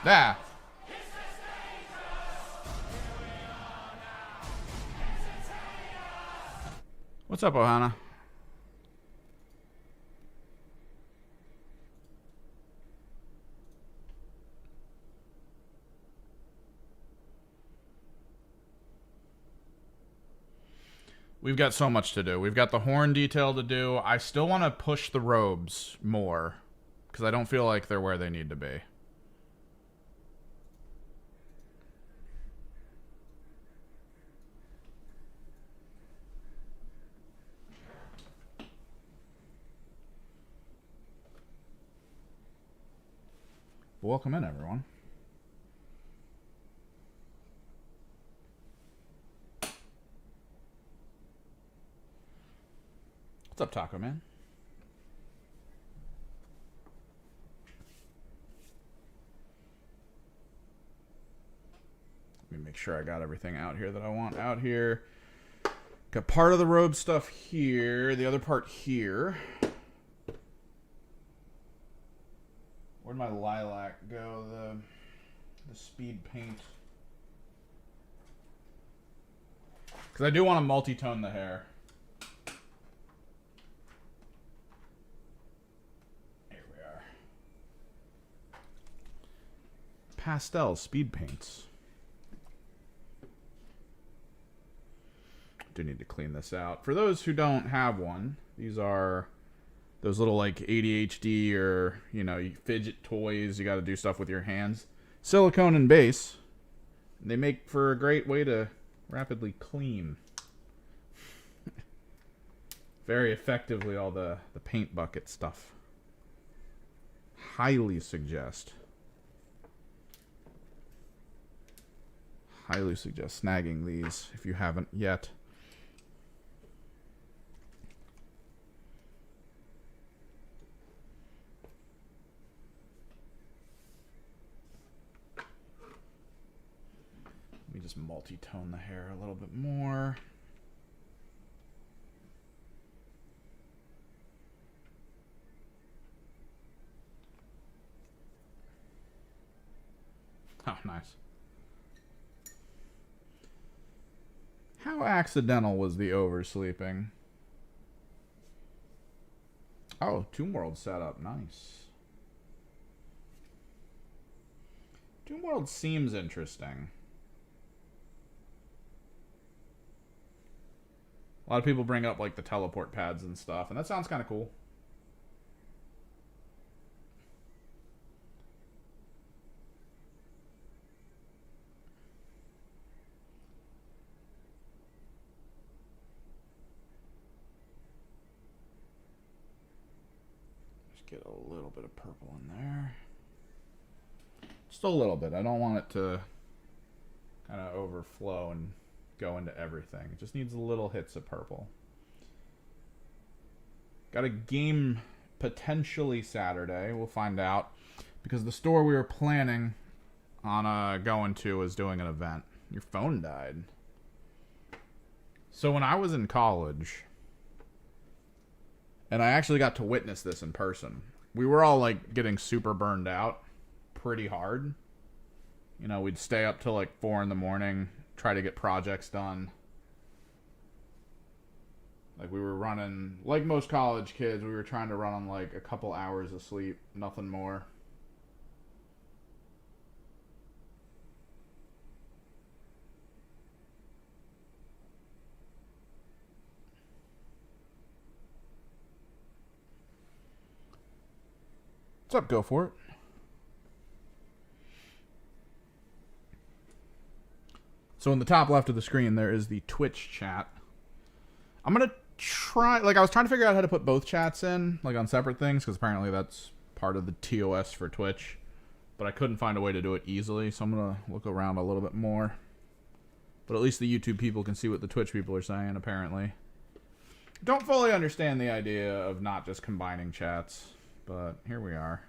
Yeah. What's up, Ohana? We've got so much to do. We've got the horn detail to do. I still want to push the robes more because I don't feel like they're where they need to be. Welcome in, everyone. What's up, Taco Man? Let me make sure I got everything out here that I want out here. Got part of the robe stuff here, the other part here. Where'd my lilac go? The speed paint. Because I do want to multi-tone the hair. Here we are. Pastel speed paints. Do need to clean this out. For those who don't have one, these are those little like ADHD or, you know, fidget toys. You got to do stuff with your hands. Silicone and base. They make for a great way to rapidly clean. Very effectively all the paint bucket stuff. Highly suggest snagging these if you haven't yet. Let me just multi-tone the hair a little bit more. Oh, nice. How accidental was the oversleeping? Oh, Tomb World setup. Nice. Tomb World seems interesting. A lot of people bring up like the teleport pads and stuff, and that sounds kind of cool. Just get a little bit of purple in there. Just a little bit. I don't want it to kind of overflow and go into everything. It just needs little hits of purple. Got a game potentially Saturday. We'll find out. Because the store we were planning on going to is doing an event. Your phone died. So when I was in college, and I actually got to witness this in person, we were all like getting super burned out pretty hard. You know, we'd stay up till like 4 in the morning, try to get projects done. Like we were running, like most college kids, we were trying to run on like a couple hours of sleep, nothing more. What's up, go for it. So in the top left of the screen, there is the Twitch chat. I'm going to try, like I was trying to figure out how to put both chats in, like on separate things, because apparently that's part of the TOS for Twitch. But I couldn't find a way to do it easily, so I'm going to look around a little bit more. But at least the YouTube people can see what the Twitch people are saying, apparently. Don't fully understand the idea of not just combining chats, but here we are.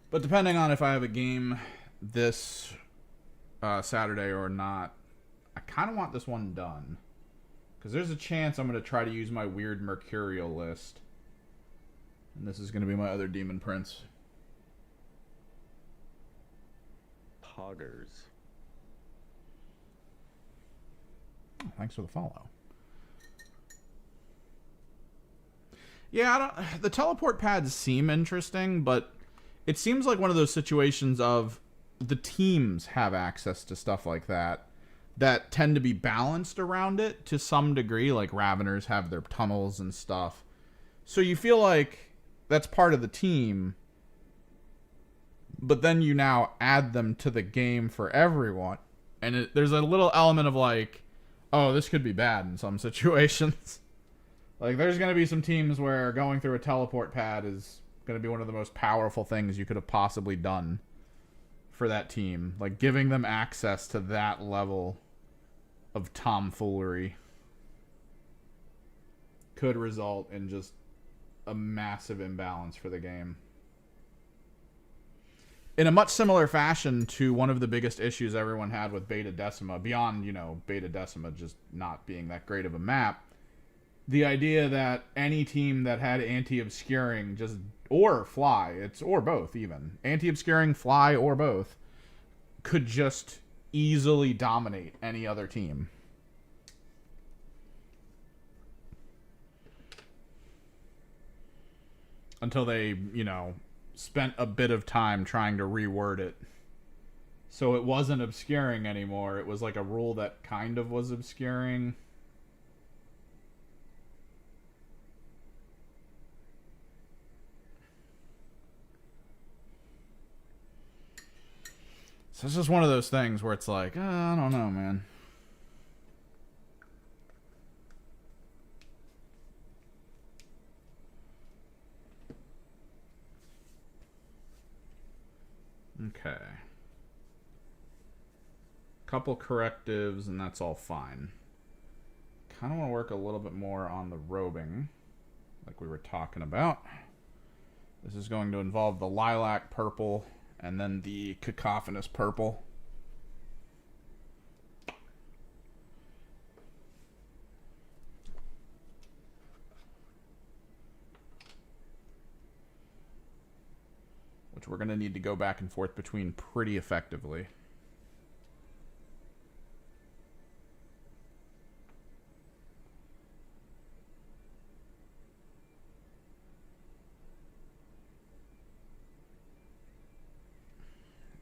But depending on if I have a game this Saturday or not, I kind of want this one done. Because there's a chance I'm going to try to use my weird Mercurial list. And this is going to be my other Demon Prince. Poggers. Oh, thanks for the follow. Yeah, the teleport pads seem interesting, but it seems like one of those situations of the teams have access to stuff like that tend to be balanced around it to some degree. Like Raveners have their tunnels and stuff. So you feel like that's part of the team, but then you now add them to the game for everyone. And there's a little element of like, oh, this could be bad in some situations. Like, there's going to be some teams where going through a teleport pad is going to be one of the most powerful things you could have possibly done for that team. Like, giving them access to that level of tomfoolery could result in just a massive imbalance for the game. In a much similar fashion to one of the biggest issues everyone had with Beta Decima, beyond, Beta Decima just not being that great of a map, the idea that any team that had anti-obscuring or fly, or both even, anti-obscuring, fly, or both, could just easily dominate any other team. Until they, spent a bit of time trying to reword it. So it wasn't obscuring anymore. It was like a rule that kind of was obscuring. So it's just one of those things where it's like, I don't know, man. Okay. Couple correctives, and that's all fine. Kind of want to work a little bit more on the robing, like we were talking about. This is going to involve the lilac purple and then the cacophonous purple. Which we're going to need to go back and forth between pretty effectively.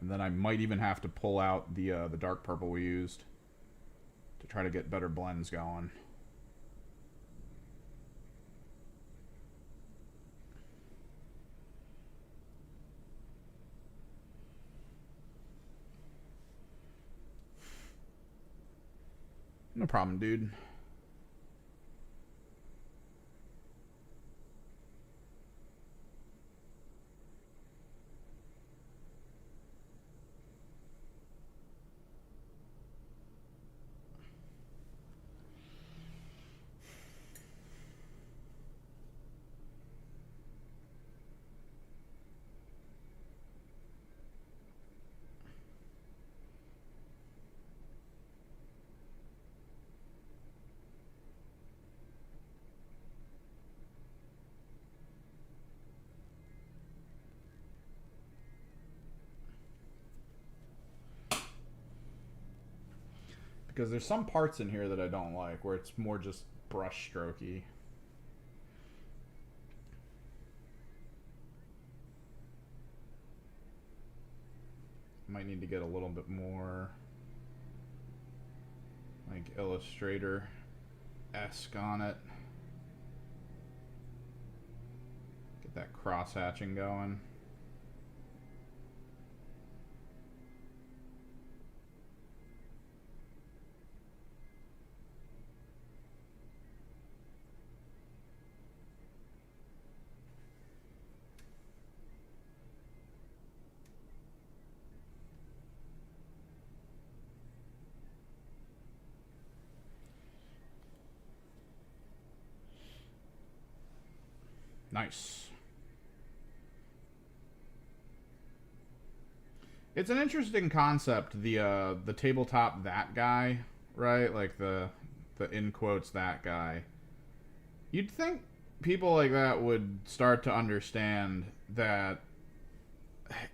And then I might even have to pull out the dark purple we used to try to get better blends going. No problem, dude. Because there's some parts in here that I don't like, where it's more just brush strokey. Might need to get a little bit more like Illustrator-esque on it. Get that cross-hatching going. Nice. It's an interesting concept, the tabletop that guy, right? Like the in quotes that guy. You'd think people like that would start to understand that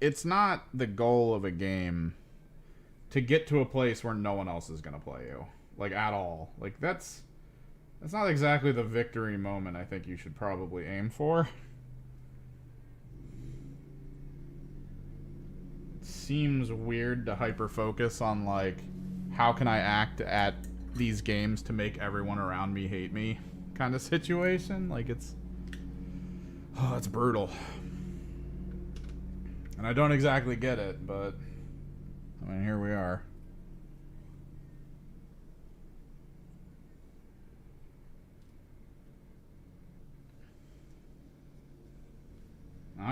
it's not the goal of a game to get to a place where no one else is going to play you, like at all. Like that's not exactly the victory moment I think you should probably aim for. It seems weird to hyper focus on like how can I act at these games to make everyone around me hate me kind of situation. Like it's brutal. And I don't exactly get it, but I mean, here we are.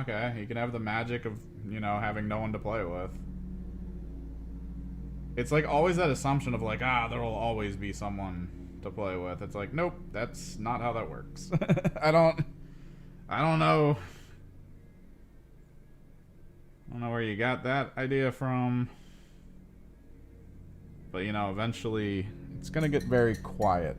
Okay, you can have the magic of, having no one to play with. It's like always that assumption of like, there will always be someone to play with. It's like, nope, that's not how that works. I don't know. I don't know where you got that idea from. But, eventually it's going to get very quiet.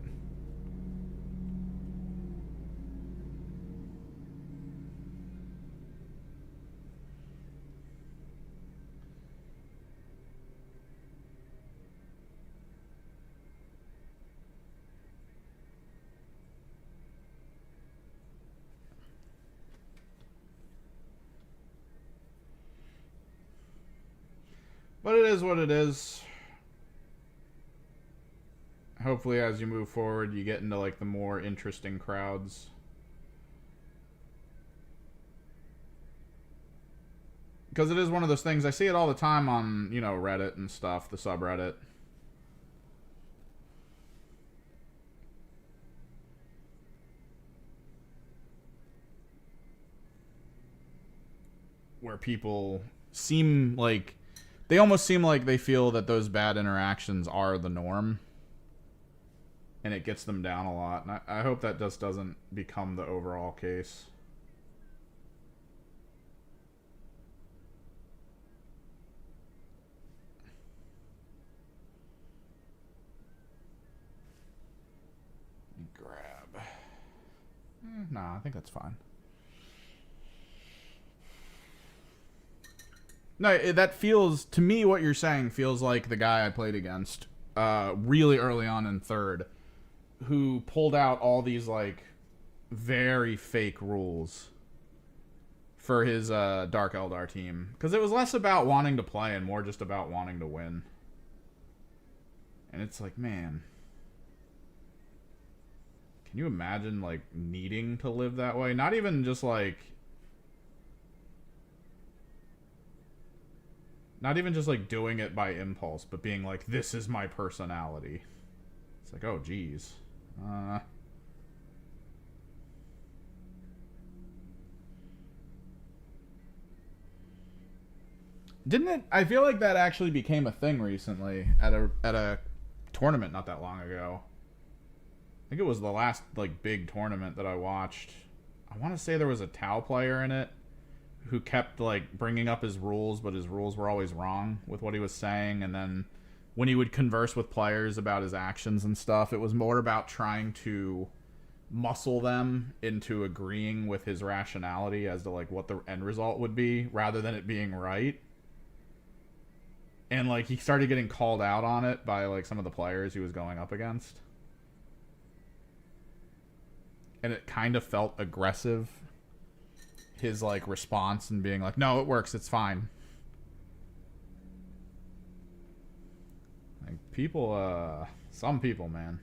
But it is what it is. Hopefully as you move forward you get into like the more interesting crowds. Because it is one of those things, I see it all the time on, Reddit and stuff, the subreddit. Where people seem like, they almost seem like they feel that those bad interactions are the norm. And it gets them down a lot. And I hope that just doesn't become the overall case. Grab. Nah, I think that's fine. No, that feels, to me, what you're saying feels like the guy I played against really early on in third, who pulled out all these, like, very fake rules for his Dark Eldar team. Because it was less about wanting to play and more just about wanting to win. And it's like, man, can you imagine, like, needing to live that way? Not even just, like... Not even just, like, doing it by impulse, but being like, this is my personality. It's like, oh, geez. Didn't it... I feel like that actually became a thing recently at a tournament not that long ago. I think it was the last, like, big tournament that I watched. I want to say there was a Tau player in it who kept like bringing up his rules, but his rules were always wrong with what he was saying. And then when he would converse with players about his actions and stuff, it was more about trying to muscle them into agreeing with his rationality as to like what the end result would be rather than it being right. And like he started getting called out on it by like some of the players he was going up against. And it kind of felt aggressive, his like response, and being like, no, it works, it's fine. Like people, some people, man.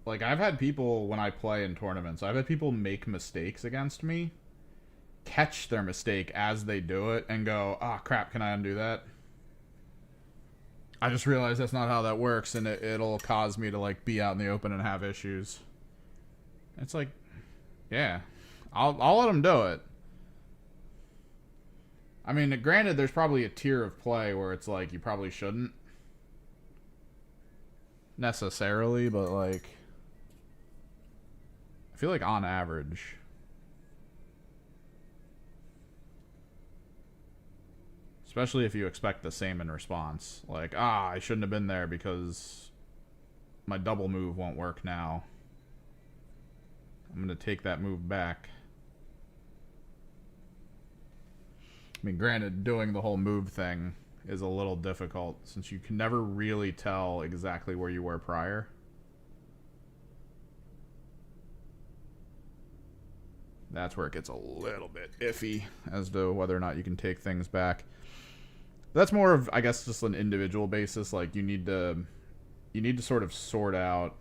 Like, I've had people, when I play in tournaments, I've had people make mistakes against me, catch their mistake as they do it and go, "Ah, crap, can I undo that?" I just realized that's not how that works, and it'll cause me to like be out in the open and have issues. It's like, yeah, I'll let them do it. I mean, granted, there's probably a tier of play where it's like you probably shouldn't necessarily, but like, I feel like on average, especially if you expect the same in response, like, I shouldn't have been there because my double move won't work now. I'm gonna take that move back. I mean, granted, doing the whole move thing is a little difficult since you can never really tell exactly where you were prior. That's where it gets a little bit iffy as to whether or not you can take things back. That's more of, I guess, just an individual basis. Like, you need to sort of sort out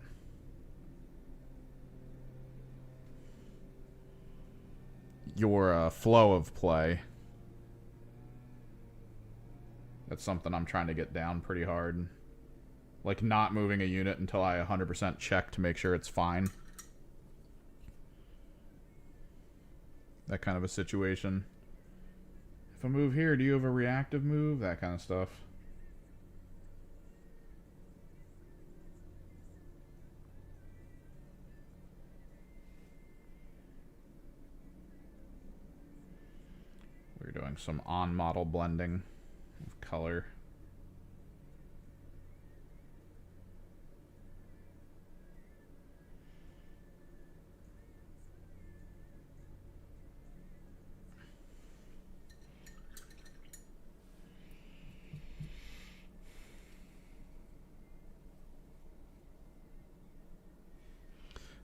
your flow of play. That's something I'm trying to get down pretty hard. Like, not moving a unit until I 100% check to make sure it's fine. That kind of a situation. If I move here, do you have a reactive move? That kind of stuff. We're doing some on-model blending of color.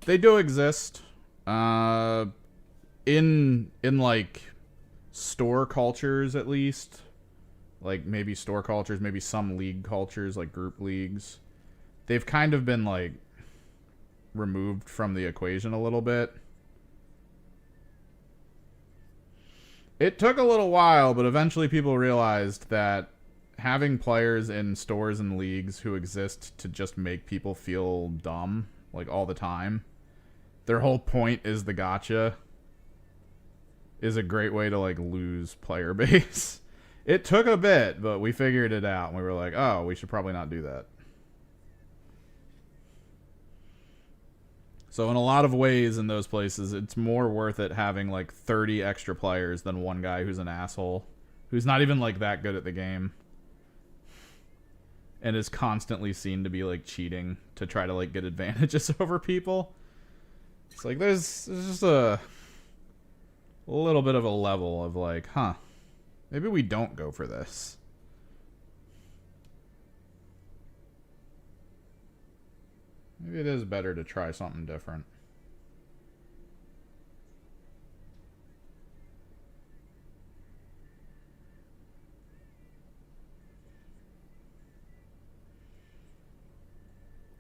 They do exist. In like store cultures at least. Like maybe store cultures, maybe some league cultures, like group leagues. They've kind of been like removed from the equation a little bit. It took a little while, but eventually people realized that having players in stores and leagues who exist to just make people feel dumb, like all the time, their whole point is the gotcha, is a great way to like lose player base. It took a bit, but we figured it out, and we were like, oh, we should probably not do that. So in a lot of ways in those places, it's more worth it having like 30 extra players than one guy who's an asshole, who's not even like that good at the game, and is constantly seen to be like cheating to try to like get advantages over people. It's like there's just a little bit of a level of like, huh, maybe we don't go for this. Maybe it is better to try something different.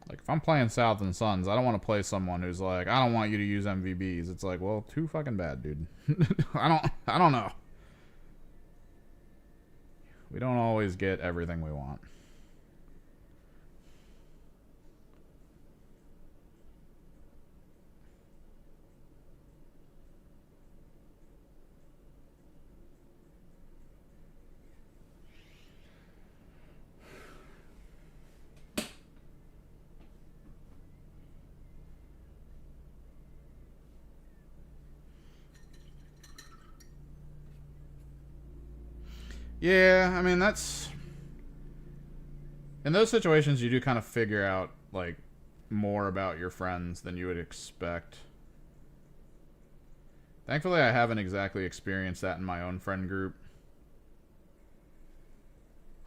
Like, if I'm playing South and Sons, I don't want to play someone who's like, I don't want you to use MVBs. It's like, well, too fucking bad, dude. I don't know. We don't always get everything we want. Yeah, I mean, that's... In those situations, you do kind of figure out, like, more about your friends than you would expect. Thankfully, I haven't exactly experienced that in my own friend group.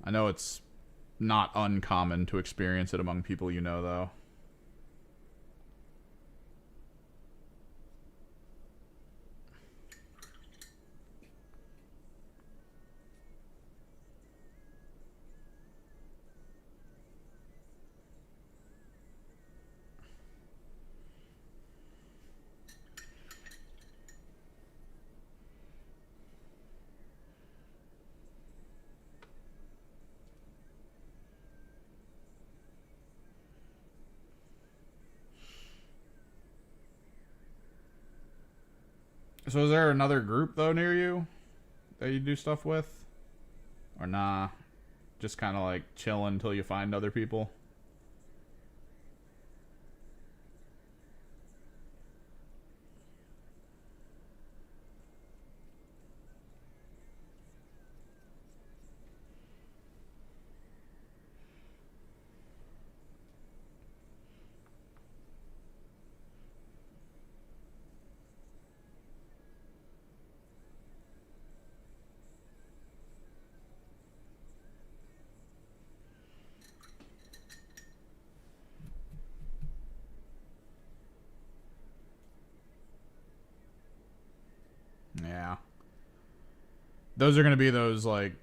I know it's not uncommon to experience it among people you know, though. So is there another group though near you that you do stuff with, or nah? Just kind of like chill until you find other people. Yeah. Those are going to be those, like,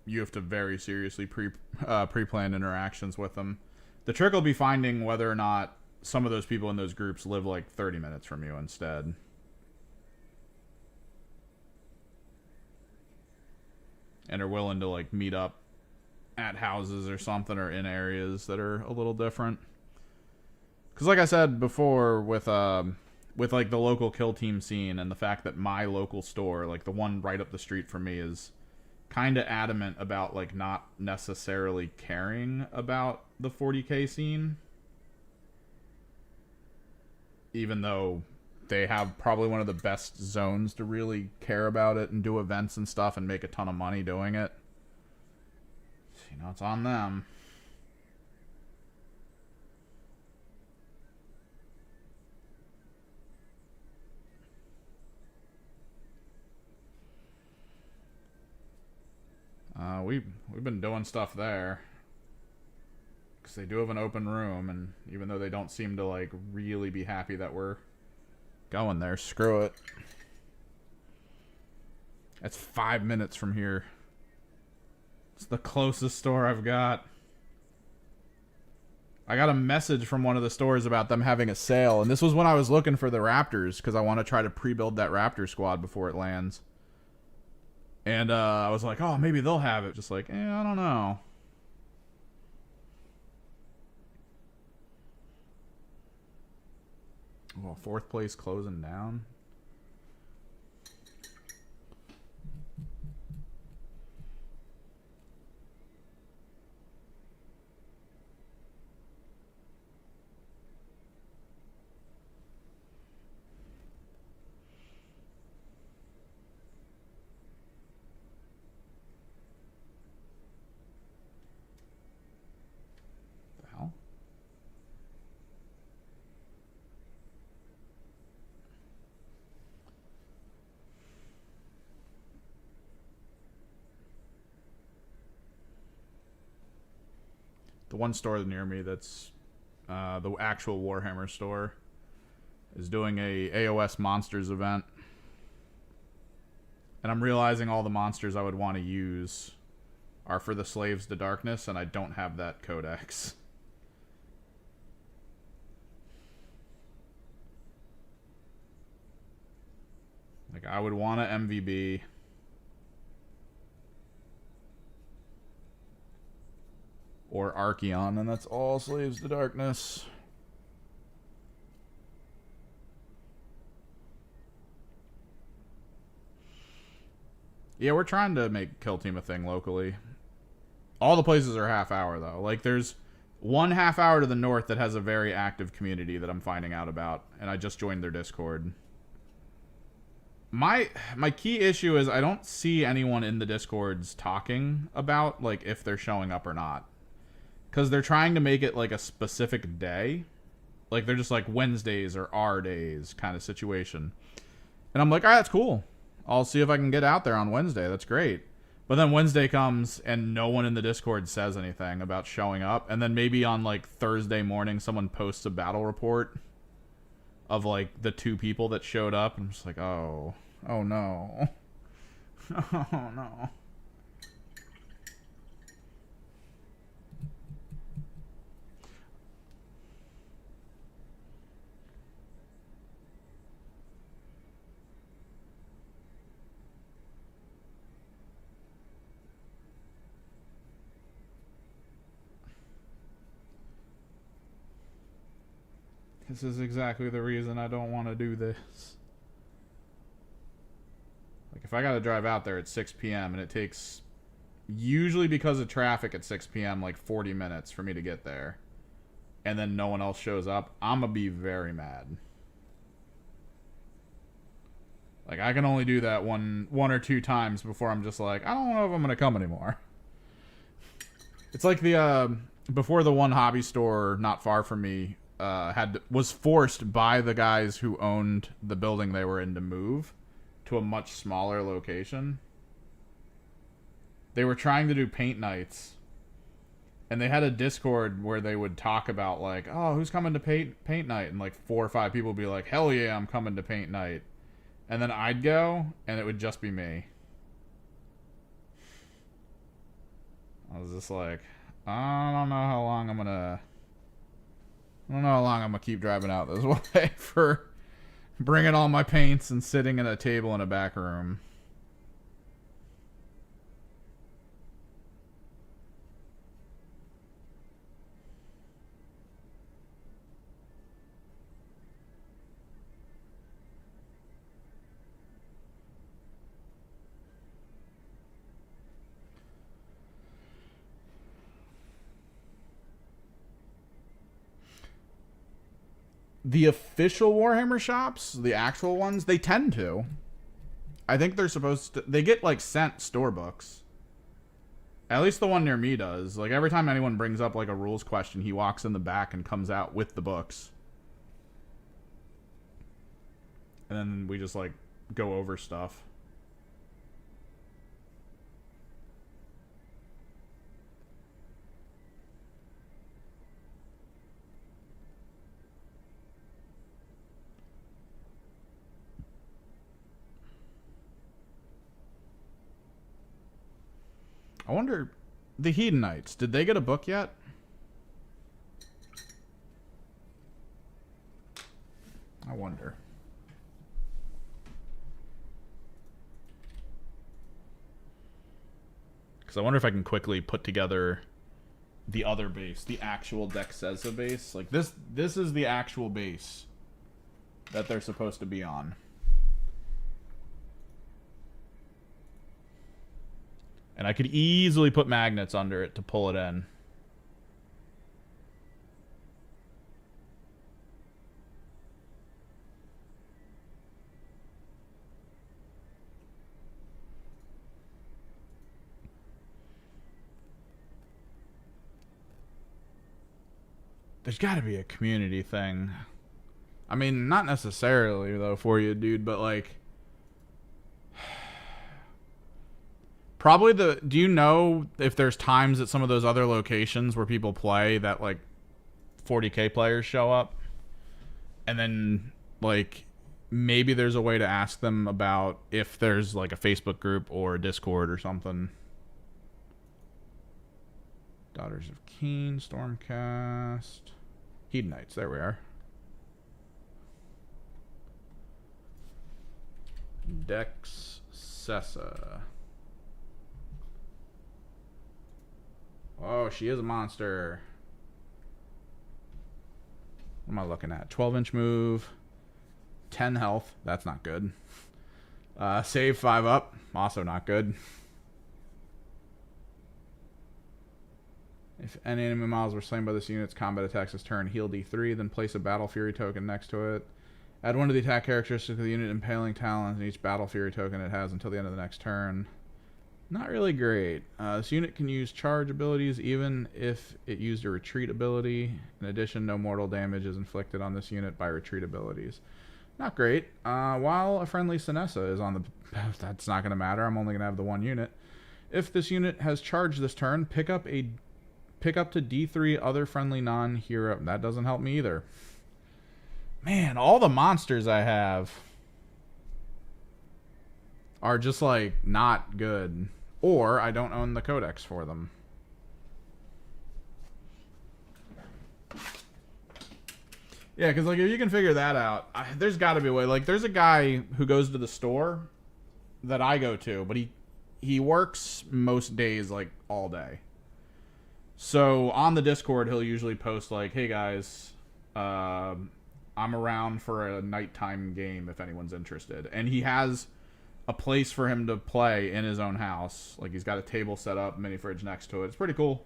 you have to very seriously pre-planned interactions with them. The trick will be finding whether or not some of those people in those groups live, like, 30 minutes from you instead. And are willing to, like, meet up at houses or something, or in areas that are a little different. Because like I said before, with like the local kill team scene and the fact that my local store, like the one right up the street from me, is kind of adamant about like not necessarily caring about the 40K scene, even though they have probably one of the best zones to really care about it and do events and stuff and make a ton of money doing it. You know, it's on them. We've been doing stuff there because they do have an open room, and even though they don't seem to like really be happy that we're going there, screw it. That's 5 minutes from here. It's the closest store I've got. I got a message from one of the stores about them having a sale, and this was when I was looking for the Raptors because I want to try to pre-build that Raptor squad before it lands. And I was like, oh, maybe they'll have it. Just like, I don't know. Oh, fourth place closing down. The one store near me that's the actual Warhammer store is doing a AOS Monsters event. And I'm realizing all the monsters I would want to use are for the Slaves to Darkness, and I don't have that codex. Like, I would want an MVB. Or Archeon, and that's all Slaves to Darkness. Yeah, we're trying to make Kill Team a thing locally. All the places are half hour, though. Like, there's one half hour to the north that has a very active community that I'm finding out about, and I just joined their Discord. My key issue is I don't see anyone in the Discords talking about, like, if they're showing up or not. Because they're trying to make it like a specific day. Like they're just like Wednesdays or our days kind of situation. And I'm like, all right, that's cool. I'll see if I can get out there on Wednesday. That's great. But then Wednesday comes and no one in the Discord says anything about showing up. And then maybe on like Thursday morning, someone posts a battle report of like the 2 people that showed up. And I'm just like, oh no. Oh no. This is exactly the reason I don't want to do this. if I got to drive out there at 6 p.m. and it takes, usually because of traffic at 6 p.m., like 40 minutes for me to get there, and then no one else shows up, I'm going to be very mad. Like, I can only do that one or two times before I'm just like, I don't know if I'm going to come anymore. It's like the, before the one hobby store not far from me was forced by the guys who owned the building they were in to move to a much smaller location. They were trying to do paint nights, and they had a Discord where they would talk about like, oh, who's coming to paint night? And like 4 or 5 people would be like, hell yeah, I'm coming to paint night. And then I'd go, and it would just be me. I was just like, I don't know how long I'm gonna keep driving out this way for bringing all my paints and sitting at a table in a back room. The official Warhammer shops, the actual ones, they tend to. I think they're supposed to. They get like sent store books. At least the one near me does. Like every time anyone brings up like a rules question, he walks in the back and comes out with the books. And then we just like go over stuff. I wonder, the Hedonites, did they get a book yet? I wonder. Because I wonder if I can quickly put together the other base, the actual Dexeza base. Like this is the actual base that they're supposed to be on. And I could easily put magnets under it to pull it in. There's got to be a community thing. I mean, not necessarily, though, for you, dude, but like... Probably do you know if there's times at some of those other locations where people play that like 40k players show up? And then like maybe there's a way to ask them about if there's like a Facebook group or a Discord or something. Daughters of Keen, Stormcast, Hedonites, there we are. Dexeza. Oh, she is a monster. What am I looking at? 12-inch move. 10 health. That's not good. Save 5 up. Also not good. If any enemy models were slain by this unit's combat attacks this turn, heal D3, then place a Battle Fury token next to it. Add 1 to the attack characteristic of the unit impaling talons and each Battle Fury token it has until the end of the next turn. Not really great. This unit can use charge abilities even if it used a retreat ability. In addition, no mortal damage is inflicted on this unit by retreat abilities. Not great. While a friendly Sinessa is on the... That's not going to matter. I'm only going to have the 1 unit. If this unit has charge this turn, pick up to D3 other friendly non-hero... That doesn't help me either. Man, all the monsters I have are just like not good. Or I don't own the codex for them. Yeah, because like if you can figure that out, there's got to be a way. Like there's a guy who goes to the store that I go to, but he works most days like all day. So on the Discord, he'll usually post like, "Hey guys, I'm around for a nighttime game if anyone's interested." And he has a place for him to play in his own house. Like, he's got a table set up, mini fridge next to it. It's pretty cool.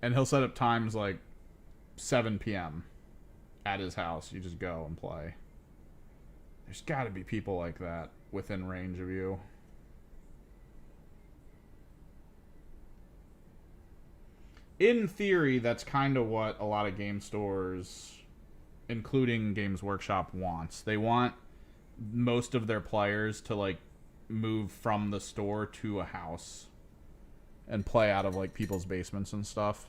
And he'll set up times like 7 p.m. at his house. You just go and play. There's got to be people like that within range of you. In theory, that's kind of what a lot of game stores, including Games Workshop, wants. They want most of their players to like move from the store to a house and play out of like people's basements and stuff.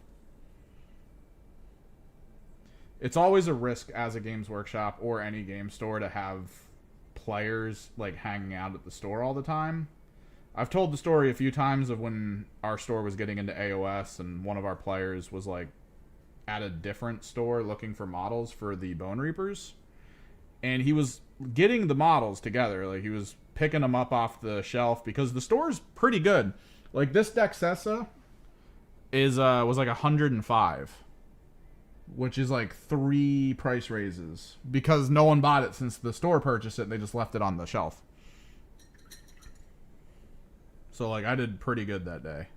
It's always a risk as a Games Workshop or any game store to have players like hanging out at the store all the time. I've told the story a few times of when our store was getting into AOS and one of our players was like at a different store looking for models for the Bone Reapers, and he was getting the models together. Like, he was picking them up off the shelf because the store's pretty good. Like, this Dexessa is was like 105, which is like 3 price raises because no one bought it since the store purchased it. They just left it on the shelf. So like, I did pretty good that day.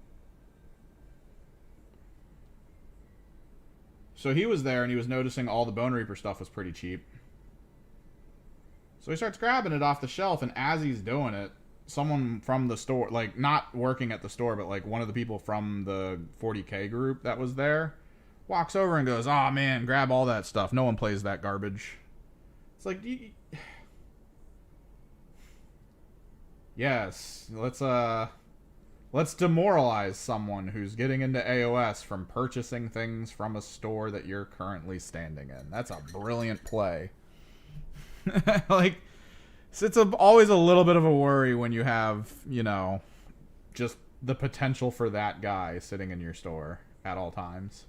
So he was there and he was noticing all the Bone Reaper stuff was pretty cheap. So he starts grabbing it off the shelf, and as he's doing it, someone from the store, like not working at the store, but like one of the people from the 40K group that was there, walks over and goes, "Oh man, grab all that stuff. No one plays that garbage." It's like, yes, let's demoralize someone who's getting into AOS from purchasing things from a store that you're currently standing in. That's a brilliant play. Like, it's always a little bit of a worry when you have, you know, just the potential for that guy sitting in your store at all times.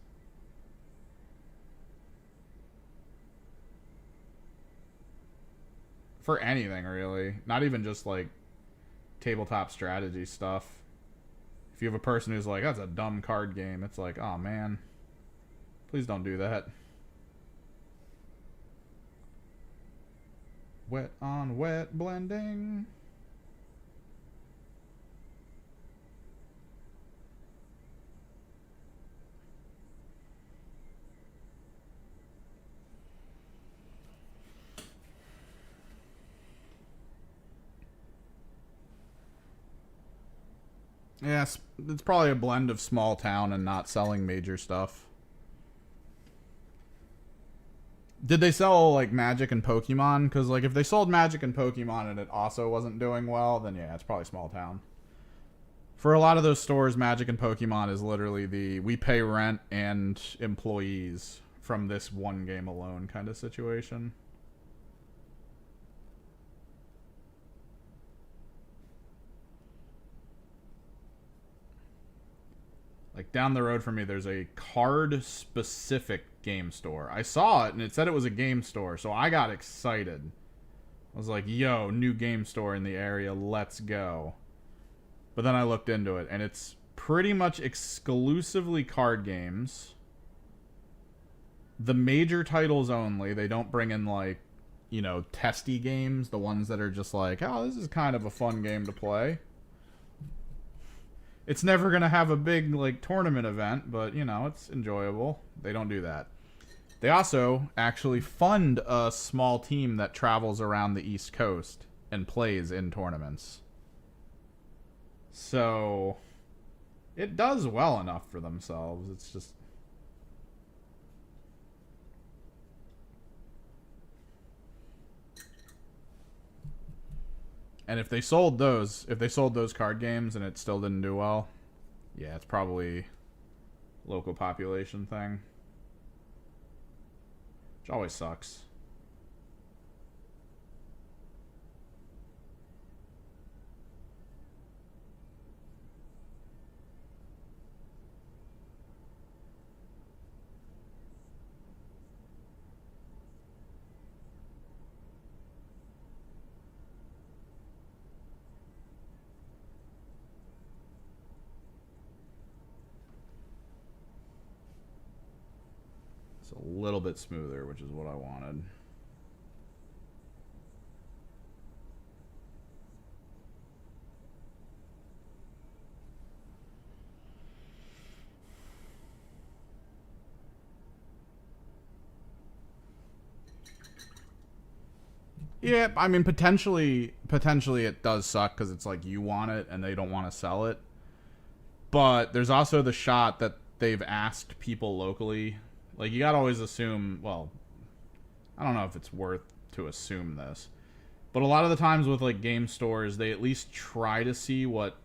For anything, really. Not even just, like, tabletop strategy stuff. If you have a person who's like, "That's a dumb card game," it's like, oh man, please don't do that. Wet on wet blending. Yes, it's probably a blend of small town and not selling major stuff. Did they sell like Magic and Pokemon? Because like, if they sold Magic and Pokemon and it also wasn't doing well, then yeah, it's probably small town. For a lot of those stores, Magic and Pokemon is literally the we pay rent and employees from this one game alone kind of situation. Like, down the road from me, there's a card-specific game store. I saw it, and it said it was a game store, so I got excited. I was like, yo, new game store in the area, let's go. But then I looked into it, and it's pretty much exclusively card games. The major titles only. They don't bring in, like, you know, testy games, the ones that are just like, oh, this is kind of a fun game to play. It's never going to have a big, like, tournament event, but, you know, it's enjoyable. They don't do that. They also actually fund a small team that travels around the East Coast and plays in tournaments. So, it does well enough for themselves. It's just... And if they sold those card games and it still didn't do well, yeah, it's probably local population thing. Which always sucks. a little bit smoother, which is what I wanted. Yeah, I mean, potentially it does suck because it's like you want it and they don't want to sell it. But there's also the shot that they've asked people locally. Like, you gotta always assume, well, I don't know if it's worth to assume this, but a lot of the times with, like, game stores, they at least try to see what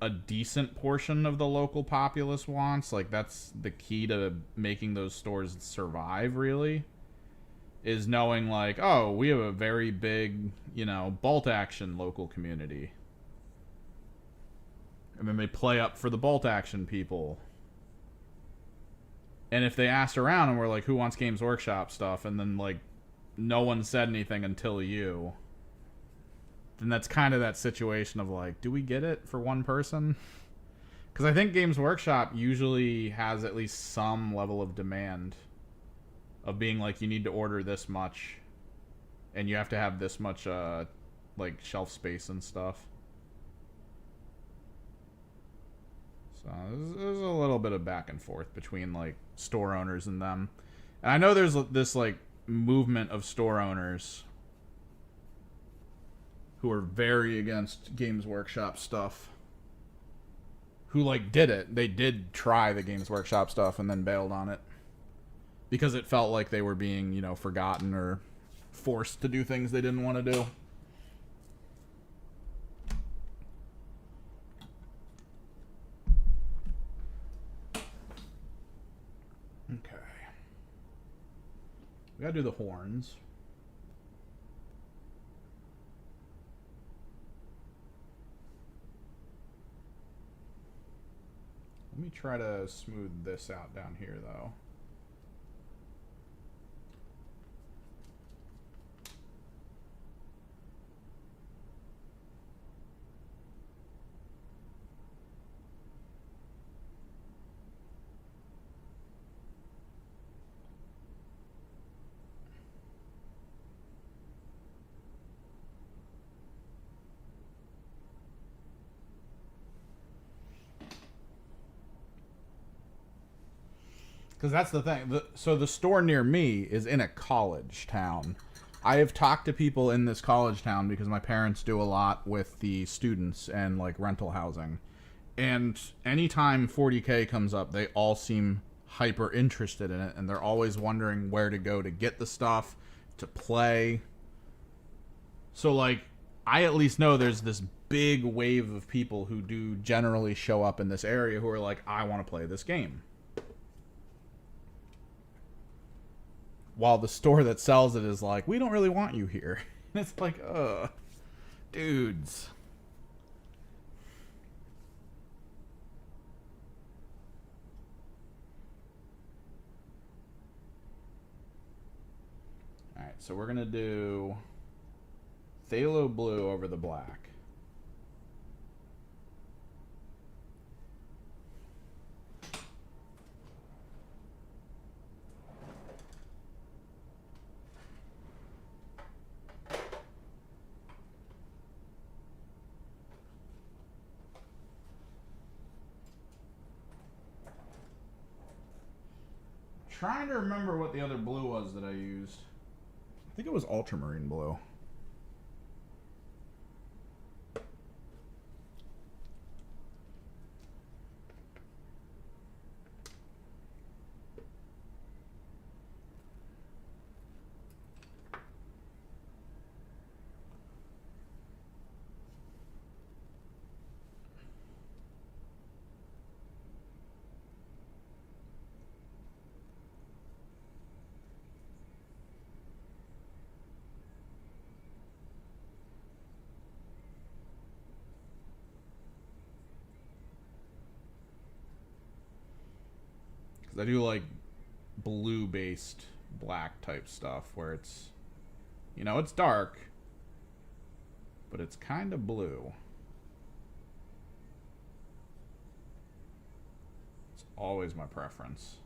a decent portion of the local populace wants. Like, that's the key to making those stores survive, really. Is knowing, like, oh, we have a very big, bolt action local community. And then they play up for the bolt action people. And if they asked around and were like, who wants Games Workshop stuff? And then, like, no one said anything until you. Then that's kind of that situation of, like, do we get it for one person? Because I think Games Workshop usually has at least some level of demand. Of being like, you need to order this much. And you have to have this much, like, shelf space and stuff. So there's a little bit of back and forth between, like, store owners and them. And I know there's this, like, movement of store owners who are very against Games Workshop stuff. Who, like, did it. They did try the Games Workshop stuff and then bailed on it. Because it felt like they were being, forgotten or forced to do things they didn't want to do. Okay. We gotta do the horns. Let me try to smooth this out down here, though. Because that's the thing. So the store near me is in a college town. I have talked to people in this college town because my parents do a lot with the students and, like, rental housing. And anytime 40K comes up, they all seem hyper interested in it. And they're always wondering where to go to get the stuff, to play. So, like, I at least know there's this big wave of people who do generally show up in this area who are like, I want to play this game. While the store that sells it is like, we don't really want you here. And it's like, dudes. Alright, so we're going to do phthalo blue over the black. Trying to remember what the other blue was that I used. I think it was ultramarine blue. I do like blue-based black type stuff where it's, it's dark, but it's kind of blue. It's always my preference.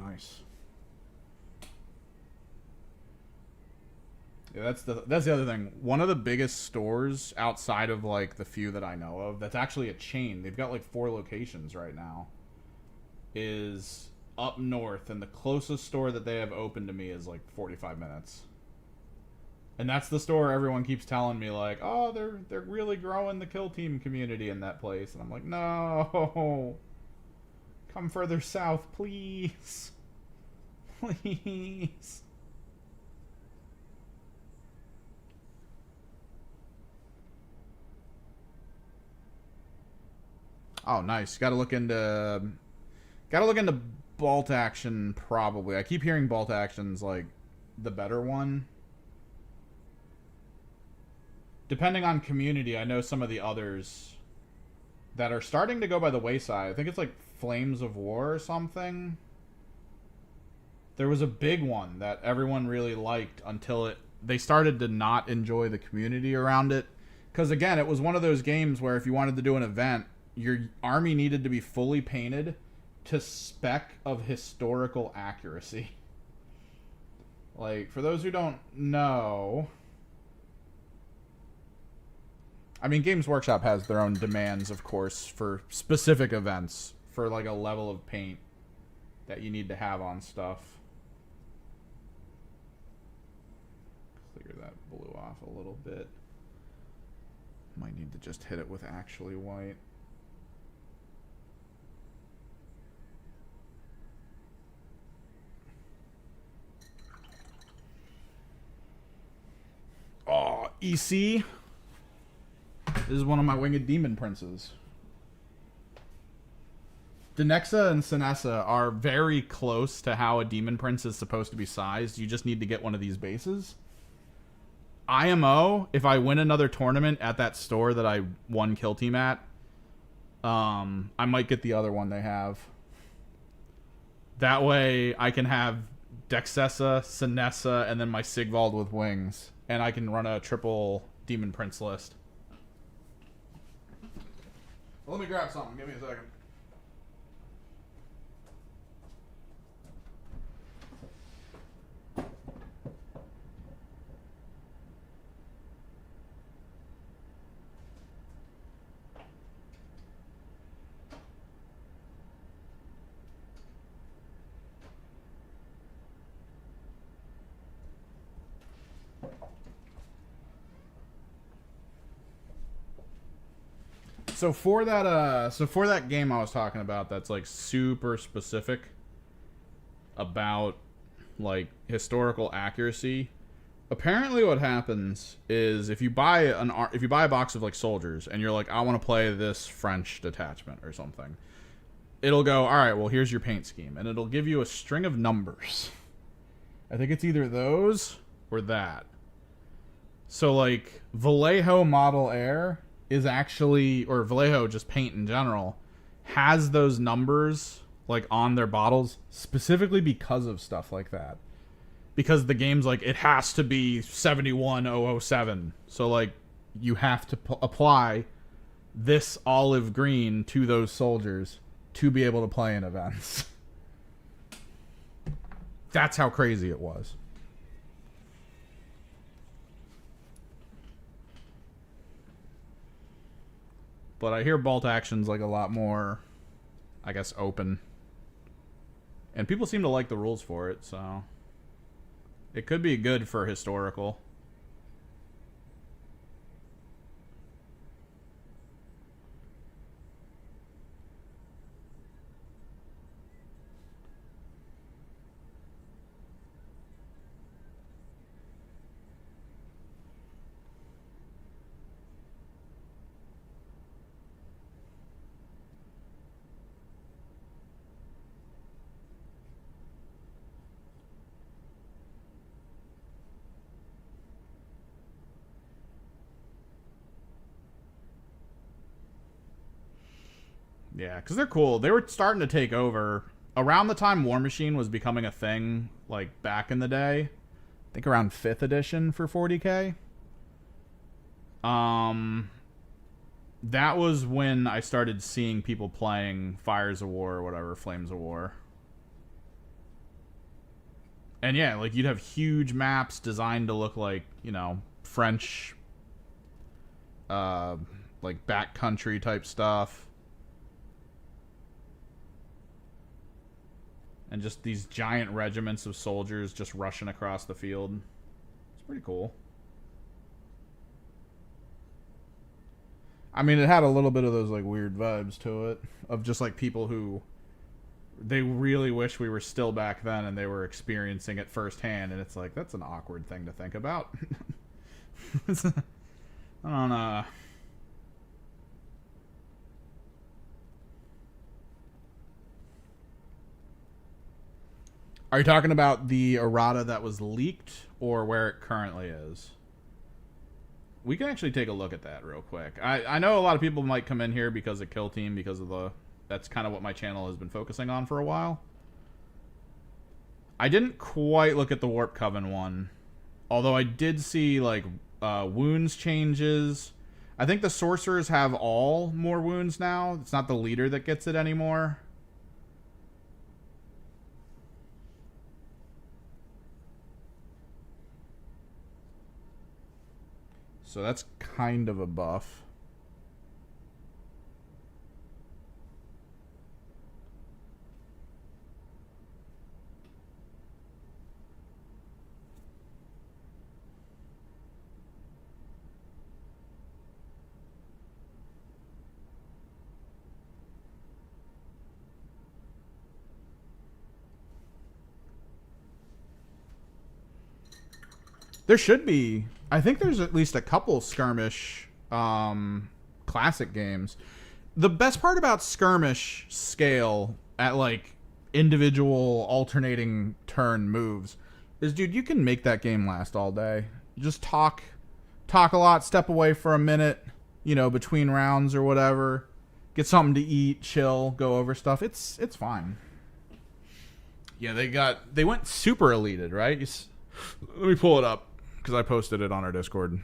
nice. Yeah, that's the other thing. One of the biggest stores outside of like the few that I know of that's actually a chain. They've got like 4 locations right now. Is up north, and the closest store that they have open to me is like 45 minutes. And that's the store everyone keeps telling me like, "Oh, they're really growing the kill team community in that place." And I'm like, "No. Come further south, please. Please." Oh, nice. Got to look into bolt action probably. I keep hearing bolt action's like the better one. Depending on community, I know some of the others that are starting to go by the wayside. I think it's like Flames of War or something. There was a big one that everyone really liked until they started to not enjoy the community around it. Because again, it was one of those games where if you wanted to do an event, your army needed to be fully painted to spec of historical accuracy. Like, for those who don't know, I mean, Games Workshop has their own demands, of course, for specific events, for like a level of paint that you need to have on stuff. Clear that blue off a little bit. Might need to just hit it with actually white. Oh, EC. This is one of my winged demon princes. Denexa and Sinessa are very close to how a demon prince is supposed to be sized. You just need to get one of these bases. IMO, if I win another tournament at that store that I won Kill Team at, I might get the other one they have. That way I can have Dexessa, Sinessa, and then my Sigvald with wings. And I can run a triple demon prince list. Well, let me grab something. Give me a second. So for that game I was talking about, that's like super specific about like historical accuracy. Apparently, what happens is if you buy a box of like soldiers and you're like, I want to play this French detachment or something, it'll go, all right, well here's your paint scheme, and it'll give you a string of numbers. I think it's either those or that. So like Vallejo Model Air is actually, or Vallejo just paint in general, has those numbers like on their bottles specifically because of stuff like that. Because the game's like, it has to be 71007. So like you have to apply this olive green to those soldiers to be able to play in events. That's how crazy it was. But I hear bolt action's like a lot more, I guess, open. And people seem to like the rules for it, so it could be good for historical. Yeah, because they're cool. They were starting to take over around the time War Machine was becoming a thing, like back in the day. I think around 5th edition for 40k. That was when I started seeing people playing Fires of War or whatever, Flames of War. And yeah, like you'd have huge maps designed to look like, you know, French, like backcountry type stuff. And just these giant regiments of soldiers just rushing across the field. It's pretty cool. I mean, it had a little bit of those like weird vibes to it of just like people who they really wish we were still back then and they were experiencing it firsthand, and it's like that's an awkward thing to think about. I don't know. Are you talking about the errata that was leaked or where it currently is? We can actually take a look at that real quick. I know a lot of people might come in here because of Kill Team, because of the... That's kind of what my channel has been focusing on for a while. I didn't quite look at the Warp Coven one. Although I did see, like, wounds changes. I think the Sorcerers have all more wounds now. It's not the leader that gets it anymore. So that's kind of a buff. There should be. I think there's at least a couple skirmish classic games. The best part about skirmish scale at like individual alternating turn moves is, dude, you can make that game last all day. Just talk a lot, step away for a minute, you know, between rounds or whatever. Get something to eat, chill, go over stuff. It's fine. Yeah, they went super elite, right? Let me pull it up, because I posted it on our Discord.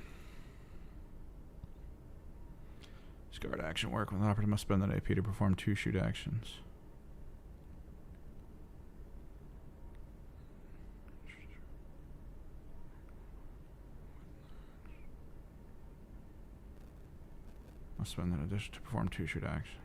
Guard action work when the operative must spend an AP to perform 2 shoot actions. Must spend an addition to perform 2 shoot actions.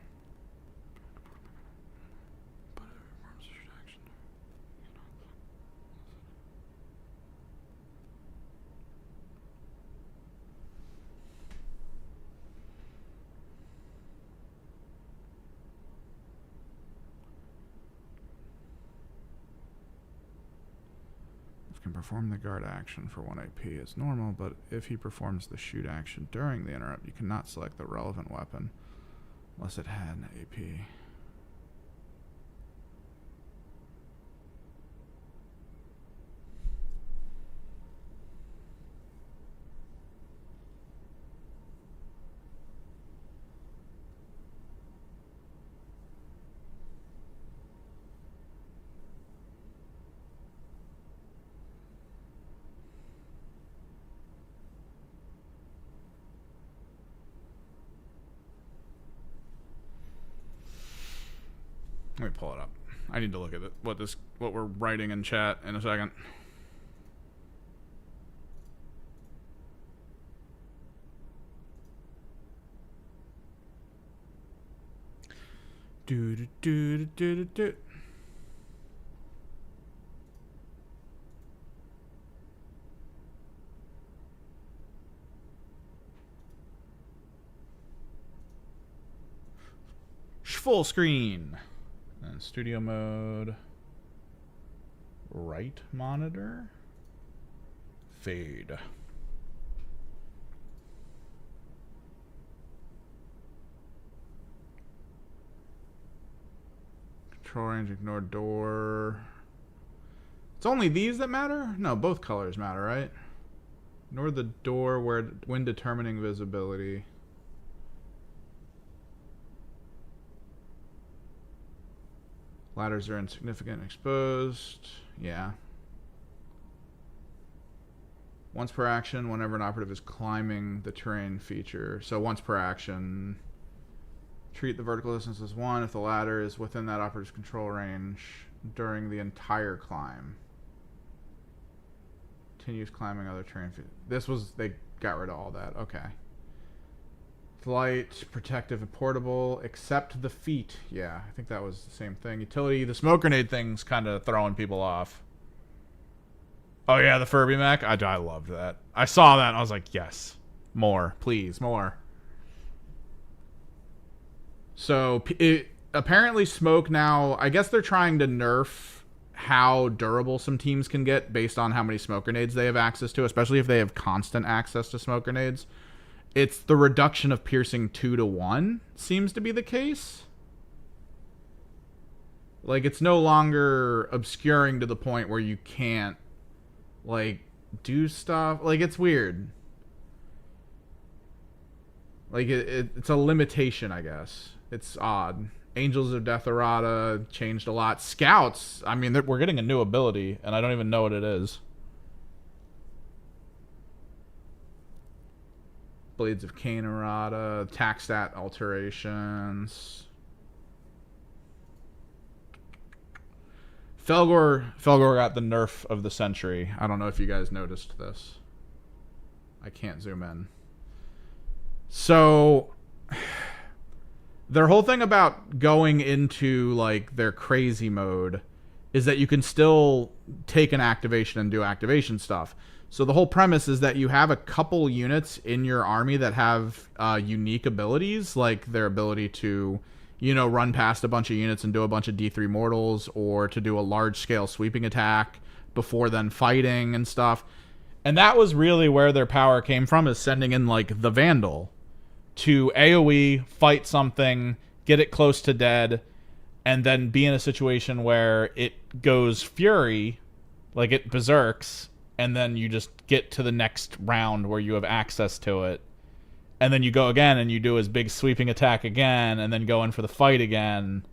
Can perform the guard action for 1 AP as normal, but if he performs the shoot action during the interrupt, you cannot select the relevant weapon unless it had an AP. Let me pull it up. I need to look at it, what we're writing in chat in a second. Do do do do do do. Full screen. And studio mode. Right monitor. Fade. Control range, ignore door. It's only these that matter? No, both colors matter, right? Ignore the door when determining visibility. Ladders are insignificant and exposed. Yeah. Once per action, whenever an operative is climbing the terrain feature. So once per action, treat the vertical distance as 1 if the ladder is within that operative's control range during the entire climb. Continues climbing other terrain. This was, they got rid of all that. Okay. Light, protective, and portable, except the feet. Yeah, I think that was the same thing. Utility, the smoke grenade thing's kind of throwing people off. Oh yeah, the Furby mech. I loved that. I saw that and I was like, yes, more, please, more. So apparently smoke now, I guess they're trying to nerf how durable some teams can get based on how many smoke grenades they have access to, especially if they have constant access to smoke grenades. It's the reduction of piercing 2 to 1 seems to be the case. Like, it's no longer obscuring to the point where you can't, like, do stuff. Like, it's weird. Like, it's a limitation, I guess. It's odd. Angels of Death Errata changed a lot. Scouts, I mean, we're getting a new ability, and I don't even know what it is. Blades of Cain errata, attack stat alterations. Felgor got the nerf of the century. I don't know if you guys noticed this. I can't zoom in. So their whole thing about going into like their crazy mode is that you can still take an activation and do activation stuff. So the whole premise is that you have a couple units in your army that have unique abilities, like their ability to, you know, run past a bunch of units and do a bunch of D3 mortals, or to do a large-scale sweeping attack before then fighting and stuff. And that was really where their power came from, is sending in, like, the Vandal to AoE, fight something, get it close to dead, and then be in a situation where it goes Fury, like it berserks, and then you just get to the next round where you have access to it. And then you go again and you do his big sweeping attack again, and then go in for the fight again.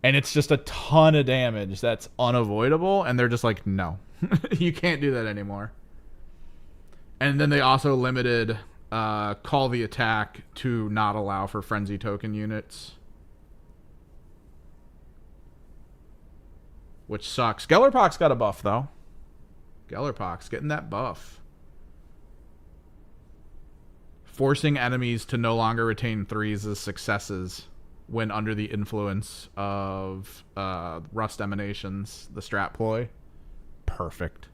And it's just a ton of damage that's unavoidable, and they're just like, no. You can't do that anymore. And then they also limited Call the Attack to not allow for Frenzy token units. Which sucks. Gellerpox got a buff, though. Gellerpox getting that buff. Forcing enemies to no longer retain 3s as successes when under the influence of Rust Emanations, the strat ploy. Perfect.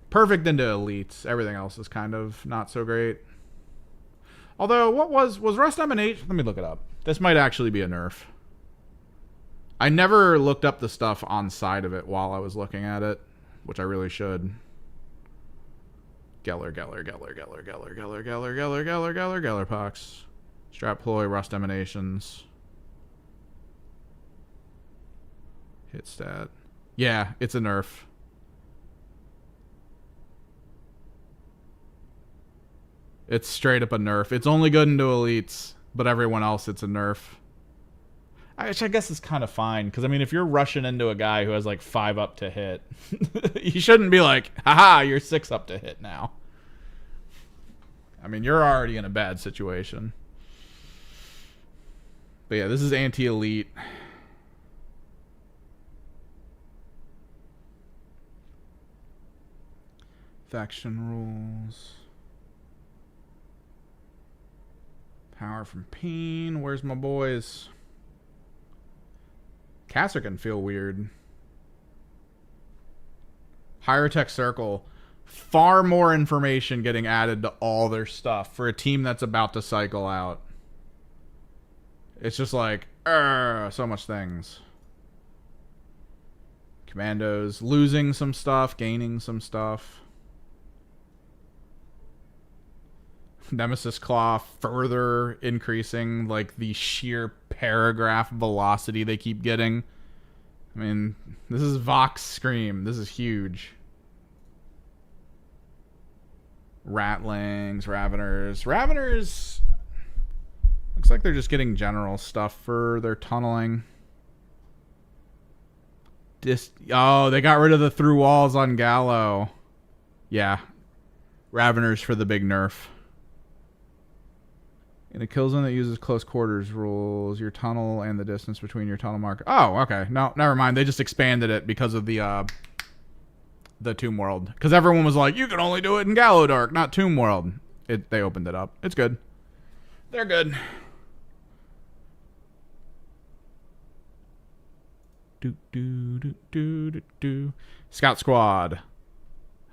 Perfect into elites. Everything else is kind of not so great. Although, what was Rust Emanation? Let me look it up. This might actually be a nerf. I never looked up the stuff on side of it while I was looking at it, which I really should. Gellerpox. Strat ploy, Rust Emanations. Hit stat. Yeah, it's a nerf. It's straight up a nerf. It's only good into elites, but everyone else it's a nerf. Which I guess is kind of fine, because I mean, if you're rushing into a guy who has like 5 up to hit, you shouldn't be like, haha, you're 6 up to hit now. I mean, you're already in a bad situation. But yeah, this is anti-elite. Faction rules. Power from Peen. Where's my boys? Caster can feel weird. Higher Tech Circle. Far more information getting added to all their stuff for a team that's about to cycle out. It's just like, so much things. Commandos losing some stuff, gaining some stuff. Nemesis Claw further increasing like the sheer paragraph velocity they keep getting. I mean, this is Vox Scream. This is huge. Ratlings, Raveners looks like they're just getting general stuff for their tunneling. Oh, they got rid of the through walls on Gallo. Yeah. Raveners for the big nerf. In a kill zone that uses close quarters rules, your tunnel and the distance between your tunnel marker. Oh, okay. No, never mind. They just expanded it because of the Tomb World. Because everyone was like, you can only do it in Gallowdark, not Tomb World. They opened it up. It's good. They're good. Scout Squad.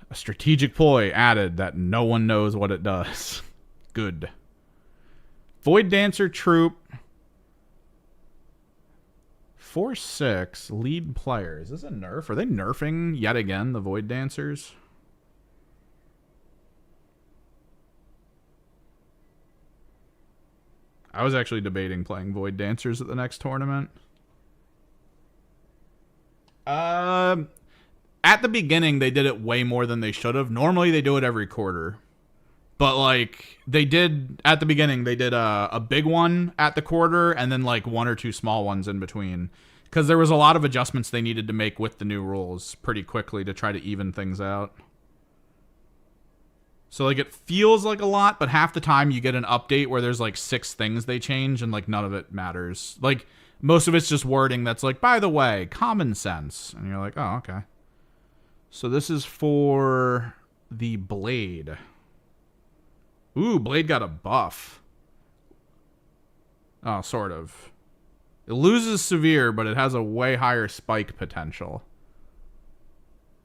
A strategic ploy added that no one knows what it does. Good. Void Dancer Troop. 4/6 lead player. Is this a nerf? Are they nerfing yet again the Void Dancers? I was actually debating playing Void Dancers at the next tournament. At the beginning, they did it way more than they should have. Normally, they do it every quarter. But, like, they did, at the beginning, they did a big one at the quarter and then, like, 1 or 2 small ones in between. Because there was a lot of adjustments they needed to make with the new rules pretty quickly to try to even things out. So, like, it feels like a lot, but half the time you get an update where there's, like, 6 things they change and, like, none of it matters. Like, most of it's just wording that's like, by the way, common sense. And you're like, oh, okay. So this is for the Blade. Ooh, Blade got a buff. Oh, sort of. It loses severe, but it has a way higher spike potential.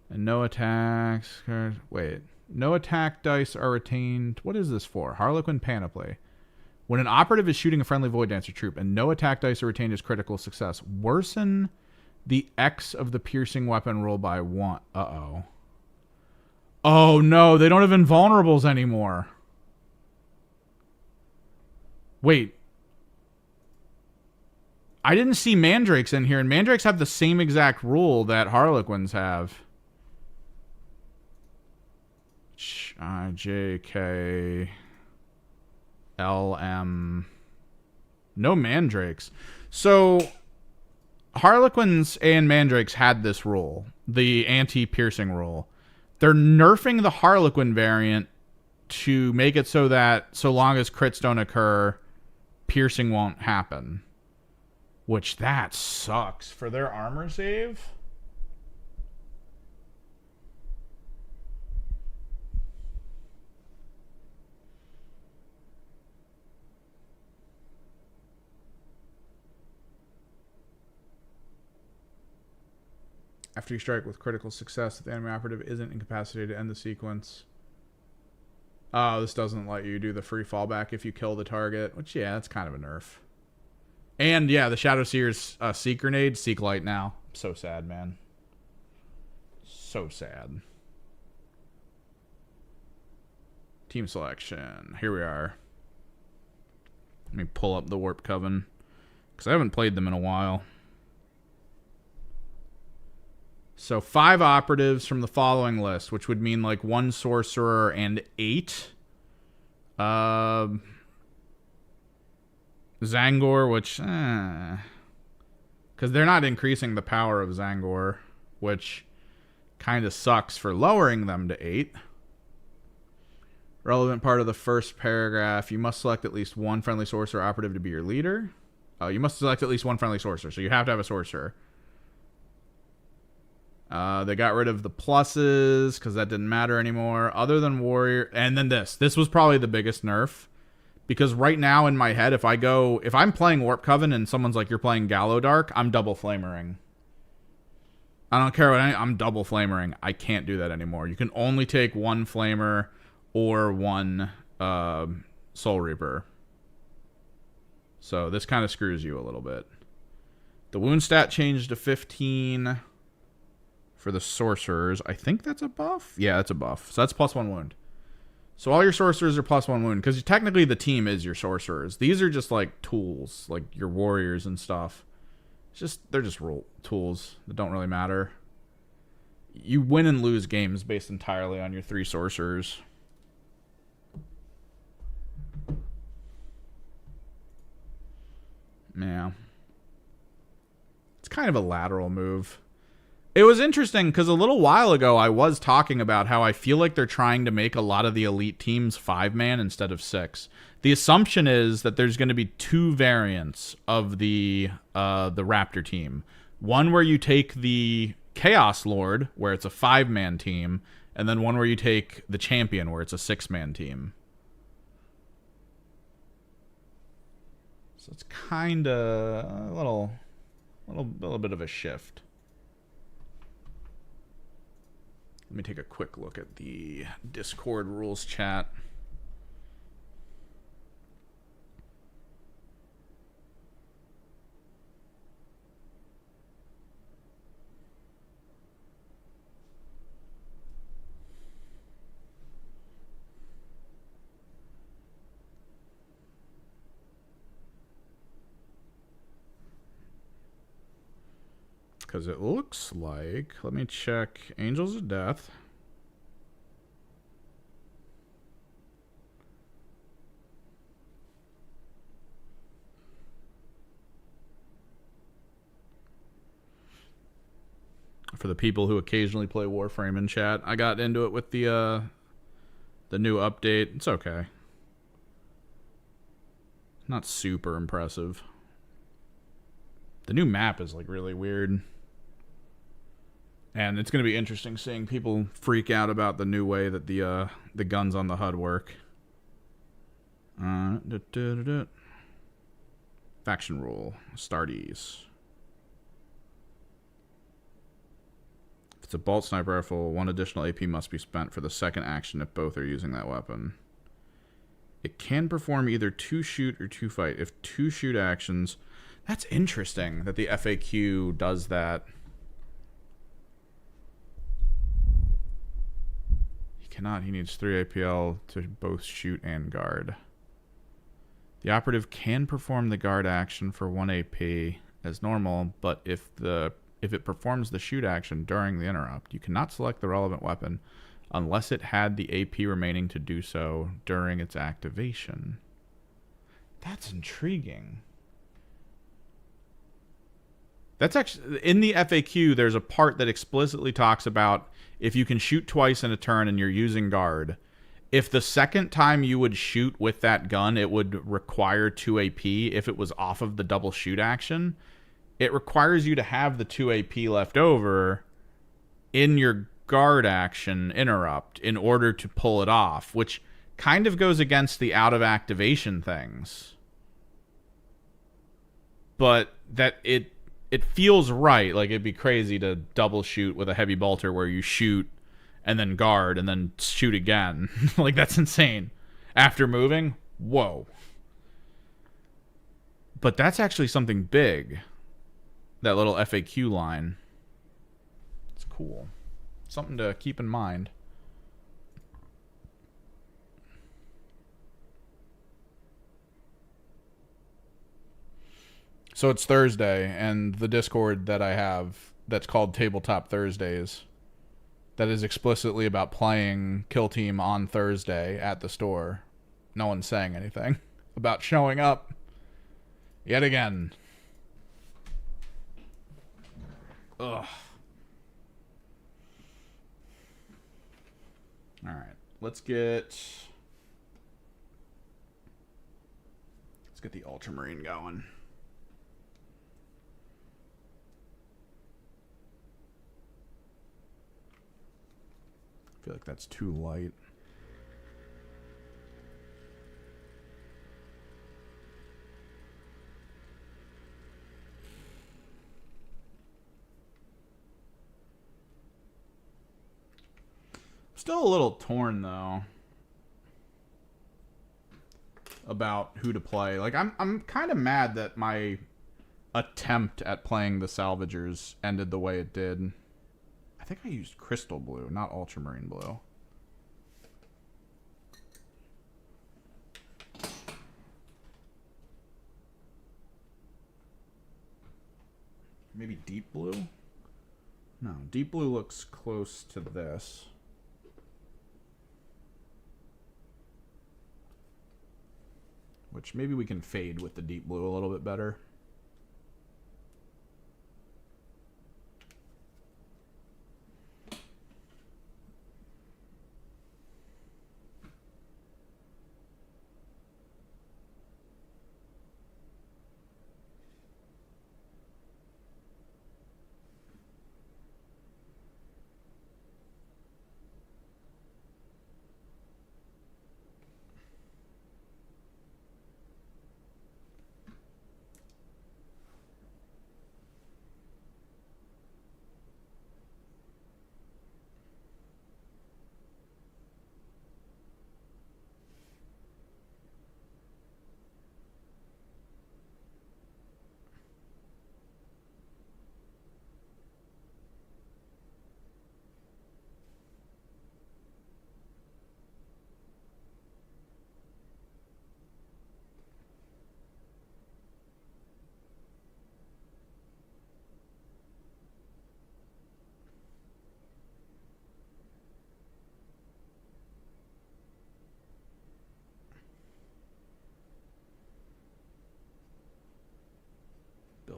And no attacks. Wait. No attack dice are retained. What is this for? Harlequin Panoply. When an operative is shooting a friendly Void Dancer troop and no attack dice are retained as critical success, worsen the X of the piercing weapon roll by 1. Uh-oh. Oh, no. They don't have invulnerables anymore. Wait. I didn't see Mandrakes in here, and Mandrakes have the same exact rule that Harlequins have. JK... LM. No Mandrakes. So Harlequins and Mandrakes had this rule, the anti-piercing rule. They're nerfing the Harlequin variant to make it so that so long as crits don't occur, piercing won't happen. Which that sucks for their armor save. After you strike with critical success, if the enemy operative isn't incapacitated to end the sequence. Oh, this doesn't let you do the free fallback if you kill the target. Which, yeah, that's kind of a nerf. And, yeah, the Shadow Seer's Seek Grenade, Seek Light now. So sad, man. So sad. Team selection. Here we are. Let me pull up the Warp Coven. Because I haven't played them in a while. So 5 operatives from the following list, which would mean like 1 sorcerer and 8. Zangor, which... Because they're not increasing the power of Zangor, which kind of sucks for lowering them to 8. Relevant part of the first paragraph. You must select at least 1 friendly sorcerer operative to be your leader. Oh, you must select at least 1 friendly sorcerer, so you have to have a sorcerer. They got rid of the pluses because that didn't matter anymore. Other than warrior, and then this was probably the biggest nerf, because right now in my head, if I'm playing Warp Coven and someone's like, "You're playing Gallowdark," I'm double flamering. I don't care what I'm double flamering. I can't do that anymore. You can only take 1 flamer or 1 Soul Reaper. So this kind of screws you a little bit. The wound stat changed to 15. For the sorcerers, I think that's a buff. Yeah, that's a buff. So that's +1 wound. So all your sorcerers are +1 wound, because technically the team is your sorcerers. These are just like tools, like your warriors and stuff. They're just tools that don't really matter. You win and lose games based entirely on your 3 sorcerers. Yeah. It's kind of a lateral move. It was interesting because a little while ago I was talking about how I feel like they're trying to make a lot of the elite teams 5-man instead of 6. The assumption is that there's going to be 2 variants of the Raptor team. One where you take the Chaos Lord, where it's a 5-man team, and then one where you take the Champion, where it's a 6-man team. So it's kind of a little bit of a shift. Let me take a quick look at the Discord rules chat. Because it looks like, let me check Angels of Death. For the people who occasionally play Warframe in chat, I got into it with the new update. It's okay. Not super impressive. The new map is like really weird. And it's going to be interesting seeing people freak out about the new way that the guns on the HUD work. Faction rule. Starties. If it's a bolt sniper rifle, 1 additional AP must be spent for the second action if both are using that weapon. It can perform either 2 shoot or 2 fight. If 2 shoot actions... That's interesting that the FAQ does that. Cannot. He needs 3 APL to both shoot and guard. The operative can perform the guard action for 1 AP as normal, but if it performs the shoot action during the interrupt, you cannot select the relevant weapon unless it had the AP remaining to do so during its activation. That's intriguing. That's actually in the FAQ. There's a part that explicitly talks about if you can shoot twice in a turn and you're using guard, if the second time you would shoot with that gun, it would require 2 AP if it was off of the double shoot action. It requires you to have the 2 AP left over in your guard action interrupt in order to pull it off, which kind of goes against the out of activation things. But that it feels right. Like, it'd be crazy to double shoot with a heavy bolter where you shoot and then guard and then shoot again. Like, that's insane. After moving, whoa. But that's actually something big. That little FAQ line. It's cool. Something to keep in mind. So it's Thursday, and the Discord that I have that's called Tabletop Thursdays, that is explicitly about playing Kill Team on Thursday at the store. No one's saying anything about showing up yet again. Ugh. All right, let's get the Ultramarine going. I feel like that's too light. Still a little torn though about who to play. Like, I'm kind of mad that my attempt at playing the Salvagers ended the way it did. I think I used Crystal Blue, not Ultramarine Blue. Maybe Deep Blue? No, Deep Blue looks close to this. Which maybe we can fade with the Deep Blue a little bit better.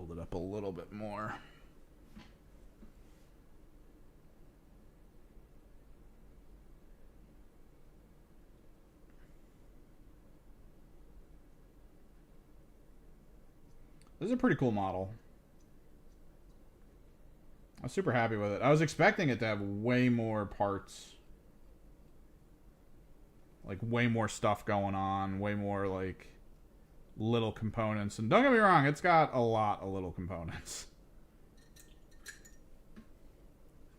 build it up a little bit more. This is a pretty cool model. I'm super happy with it. I was expecting it to have way more parts. Like, way more stuff going on. Way more, like, little components. And don't get me wrong, it's got a lot of little components.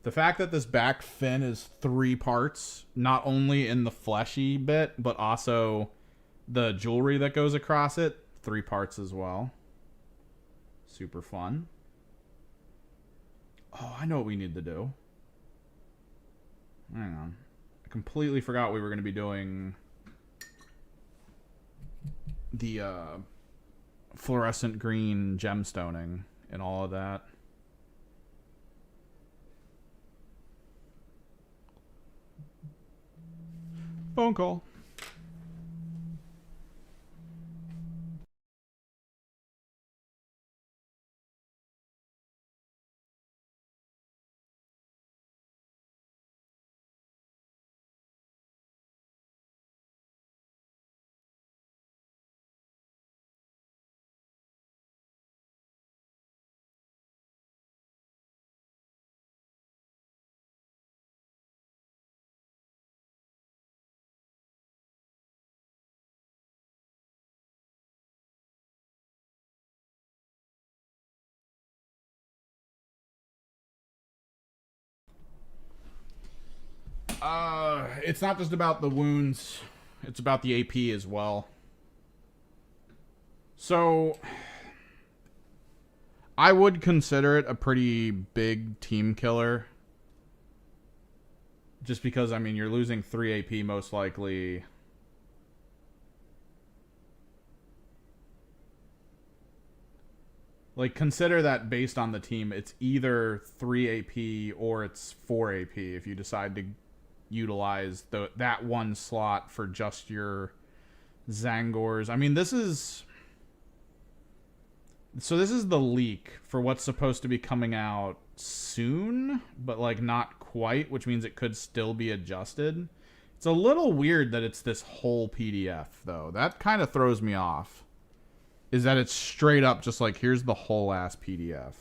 The fact that this back fin is 3 parts, not only in the fleshy bit, but also the jewelry that goes across it, 3 parts as well. Super fun. Oh, I know what we need to do. Hang on. I completely forgot we were going to be doing the fluorescent green gemstoning and all of that. Phone call. It's not just about the wounds. It's about the AP as well. So, I would consider it a pretty big team killer. Just because, I mean, you're losing 3 AP most likely. Like, consider that based on the team, it's either 3 AP or it's 4 AP if you decide to utilize that one slot for just your Zangors. I mean, this is the leak for what's supposed to be coming out soon, but like not quite, which means it could still be adjusted. It's a little weird that it's this whole PDF though. That kind of throws me off. Is that it's straight up just like, here's the whole ass PDF.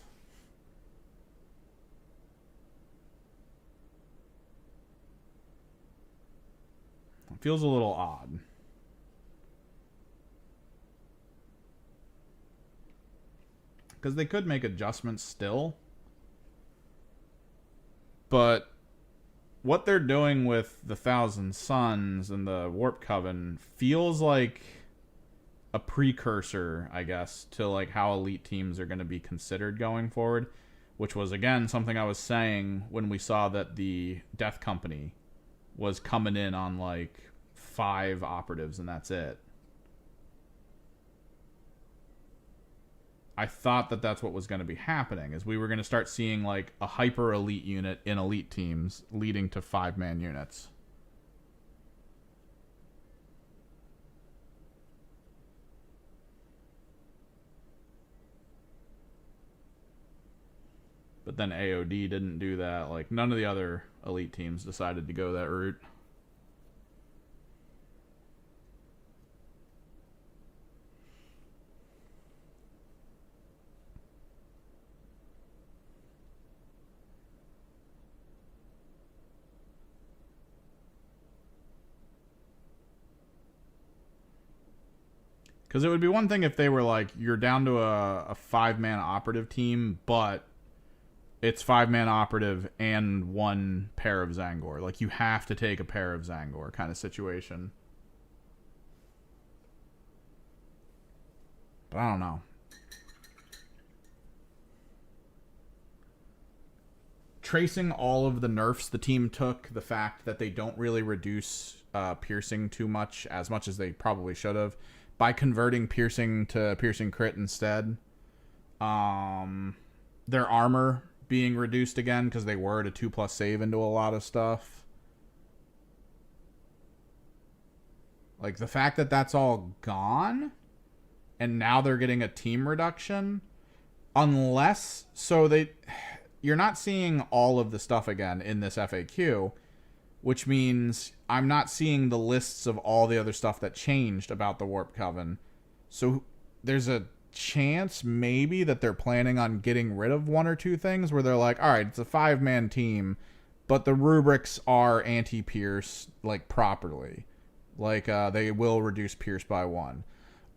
It feels a little odd. Because they could make adjustments still. But what they're doing with the Thousand Suns and the Warp Coven feels like a precursor, I guess, to like how elite teams are going to be considered going forward, which was again something I was saying when we saw that the Death Company was coming in on like 5 operatives and that's it. I thought that that's what was going to be happening, is we were going to start seeing like a hyper elite unit in elite teams leading to 5-man units. But then AOD didn't do that. Like, none of the other elite teams decided to go that route. Because it would be one thing if they were like, you're down to a 5-man operative team, but it's 5-man operative and 1 pair of Zangor. Like, you have to take a pair of Zangor kind of situation. But I don't know. Tracing all of the nerfs the team took, the fact that they don't really reduce piercing too much as they probably should have, by converting piercing to piercing crit instead. Their armor being reduced again because they were at a 2+ save into a lot of stuff. Like, the fact that that's all gone and now they're getting a team reduction, Unless, so you're not seeing all of the stuff again in this FAQ, which means I'm not seeing the lists of all the other stuff that changed about the Warp Coven. So there's a chance maybe that they're planning on getting rid of one or two things where they're like, all right, it's a 5-man team, but the rubrics are anti-pierce, like, properly. Like, they will reduce pierce by 1.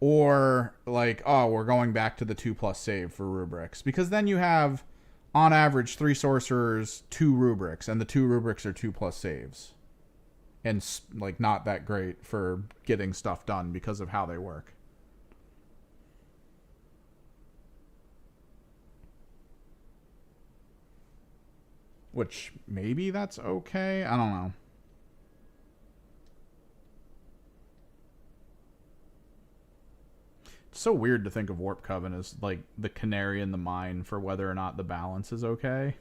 Or, like, oh, we're going back to the 2+ save for rubrics. Because then you have, on average, 3 sorcerers, 2 rubrics, and the 2 rubrics are 2+ saves. And, like, not that great for getting stuff done because of how they work. Which, maybe that's okay? I don't know. It's so weird to think of Warp Coven as, like, the canary in the mine for whether or not the balance is okay.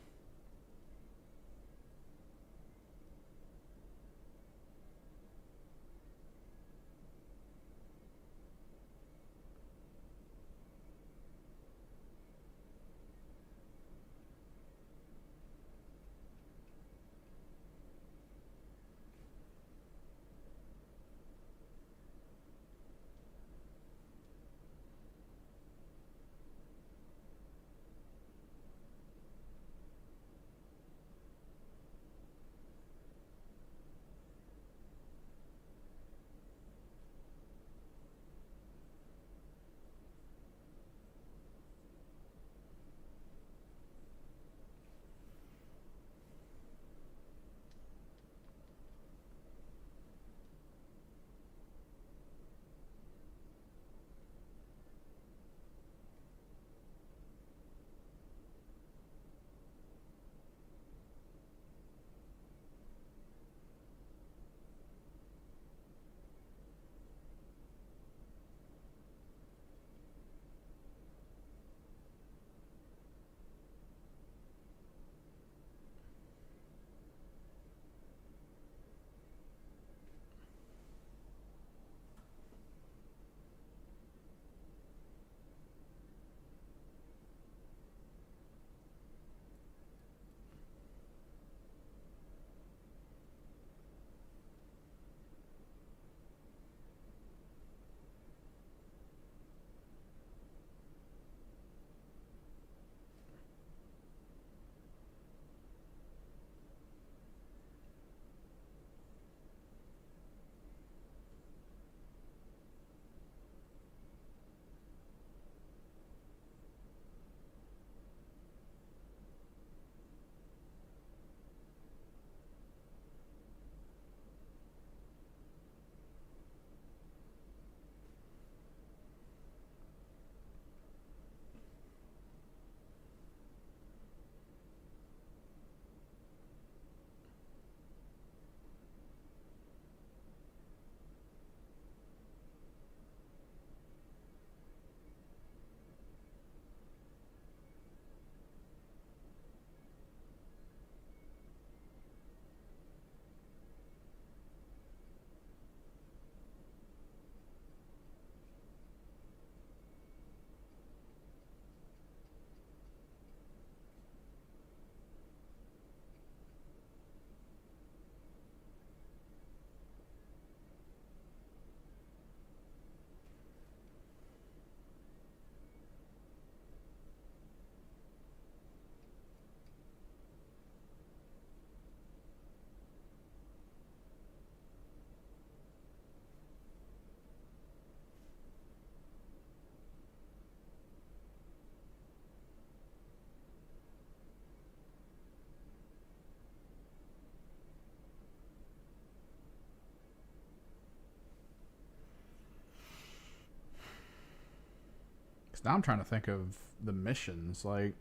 Because now I'm trying to think of the missions. Like,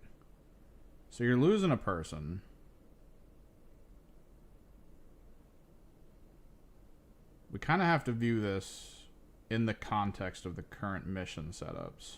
so you're losing a person. We kind of have to view this in the context of the current mission setups.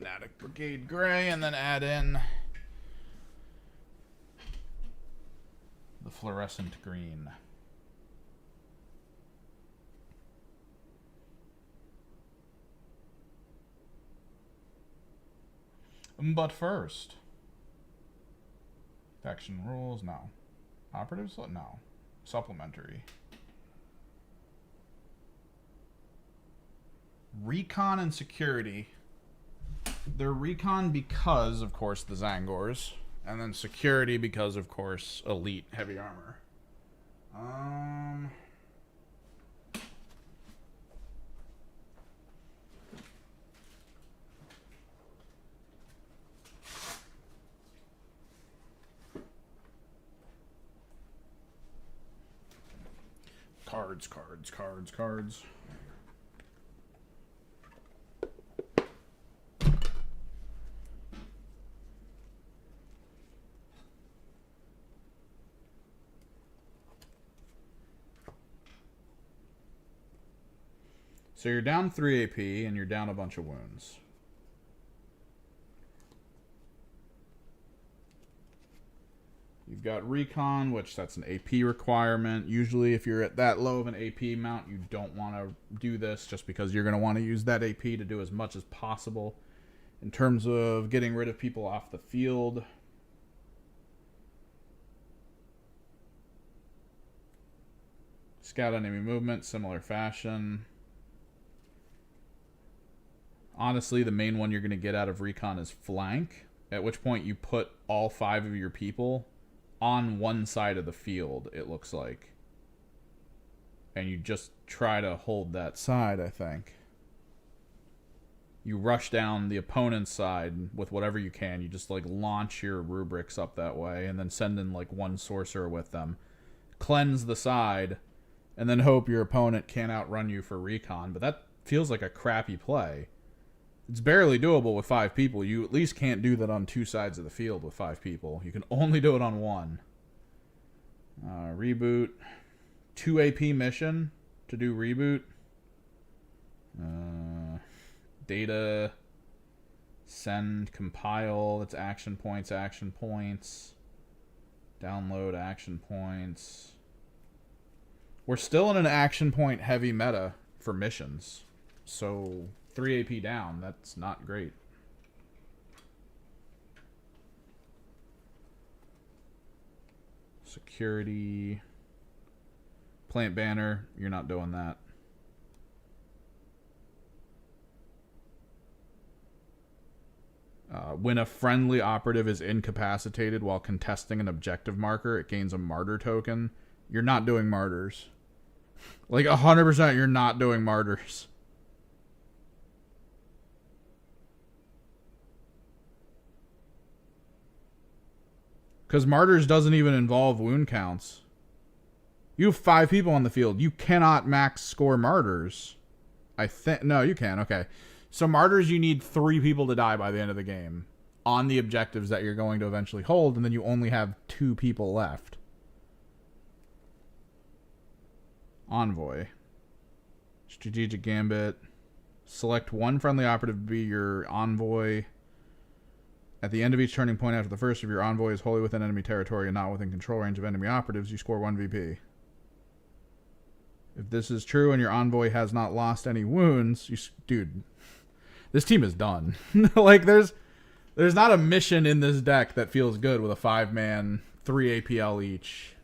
Fanatic Brigade Gray, and then add in the fluorescent green. But first, faction rules, no. Operatives, no. Supplementary. Recon and security. They're recon because, of course, the Zangors, and then security because, of course, elite heavy armor. Cards. So you're down 3 AP and you're down a bunch of wounds. You've got recon, which that's an AP requirement. Usually if you're at that low of an AP mount, you don't want to do this just because you're going to want to use that AP to do as much as possible in terms of getting rid of people off the field. Scout enemy movement, similar fashion. Honestly, the main one you're going to get out of recon is flank, at which point you put all 5 of your people on one side of the field, it looks like. And you just try to hold that side, I think. You rush down the opponent's side with whatever you can. You just, like, launch your rubrics up that way and then send in, like, one sorcerer with them. Cleanse the side, and then hope your opponent can't outrun you for recon. But that feels like a crappy play. It's barely doable with 5 people. You at least can't do that on 2 sides of the field with 5 people. You can only do it on 1. Reboot. 2 AP mission to do reboot. Data. Send. Compile. It's action points. Download action points. We're still in an action point heavy meta for missions. So 3 AP down, that's not great. Security. Plant banner, you're not doing that. When a friendly operative is incapacitated while contesting an objective marker, it gains a martyr token. You're not doing martyrs. Like 100% you're not doing martyrs. Because martyrs doesn't even involve wound counts. You have 5 people on the field. You cannot max score martyrs. I think... No, you can. Okay. So martyrs, you need 3 people to die by the end of the game on the objectives that you're going to eventually hold, and then you only have 2 people left. Envoy. Strategic Gambit. Select 1 friendly operative to be your envoy. At the end of each turning point after the first, if your envoy is wholly within enemy territory and not within control range of enemy operatives, you score 1 VP. If this is true and your envoy has not lost any wounds, dude, this team is done. Like, there's not a mission in this deck that feels good with a 5-man, 3 APL each.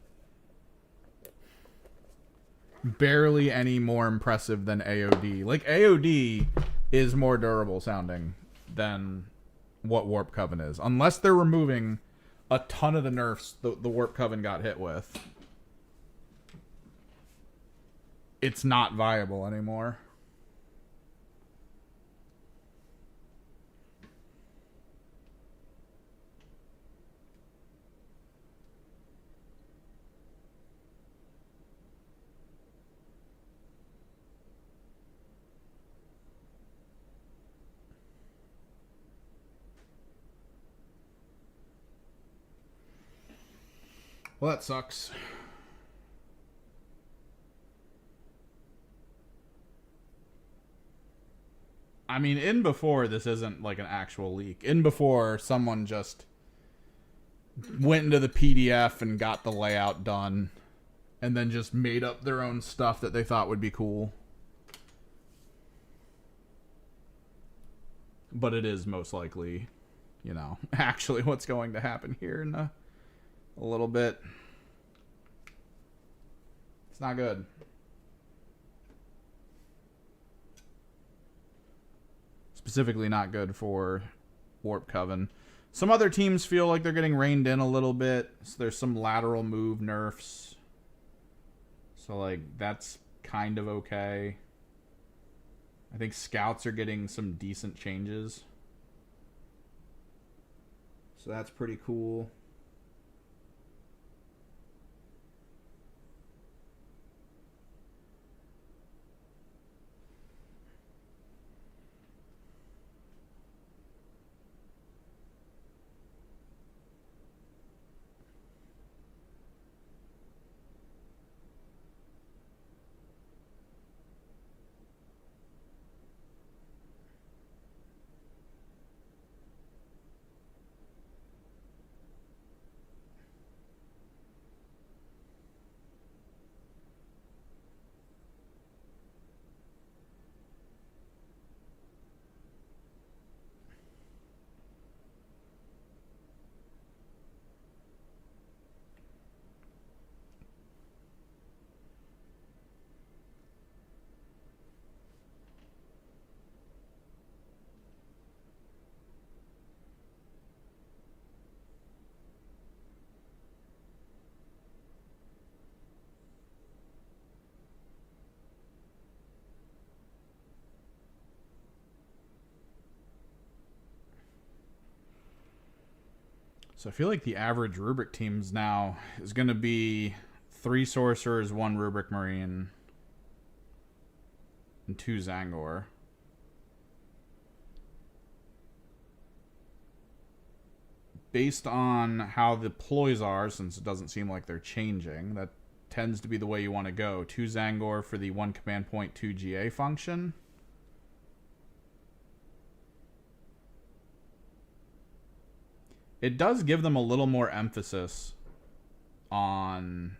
Barely any more impressive than AOD. Like, AOD is more durable sounding than what Warp Coven is. Unless they're removing a ton of the nerfs the Warp Coven got hit with. It's not viable anymore. Well, that sucks. I mean, in before, this isn't like an actual leak. In before, someone just went into the PDF and got the layout done, and then just made up their own stuff that they thought would be cool. But it is most likely, you know, actually what's going to happen here in a little bit. It's not good. Specifically not good for Warp Coven. Some other teams feel like they're getting reined in a little bit. So there's some lateral move nerfs. So, like, that's kind of okay. I think scouts are getting some decent changes. So that's pretty cool. So I feel like the average rubric teams now is going to be 3 sorcerers, 1 rubric marine, and 2 Zangor. Based on how the ploys are, since it doesn't seem like they're changing, that tends to be the way you want to go. 2 Zangor for the 1 command point, 2 GA function. It does give them a little more emphasis on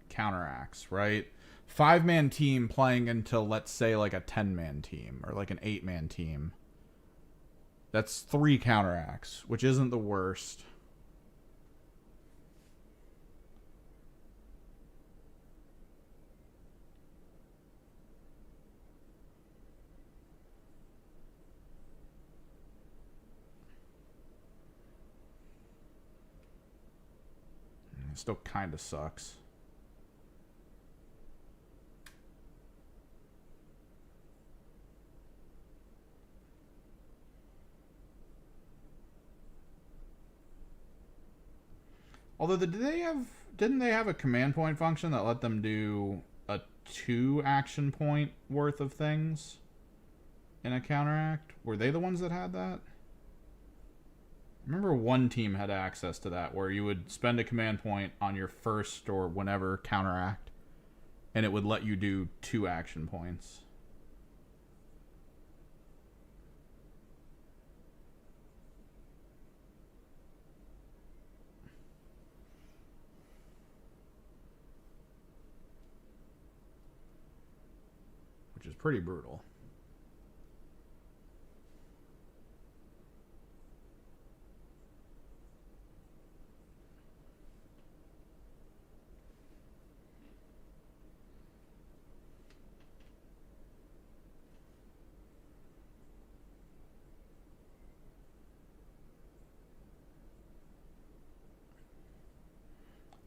counteracts, right? 5-man team playing into, let's say, like a 10-man team or like an 8-man team. That's 3 counteracts, which isn't the worst. It still kind of sucks. Although, didn't they have a command point function that let them do a 2 action point worth of things in a counteract? Were they the ones that had that? I remember one team had access to that, where you would spend a command point on your first or whenever counteract, and it would let you do 2 action points. Which is pretty brutal.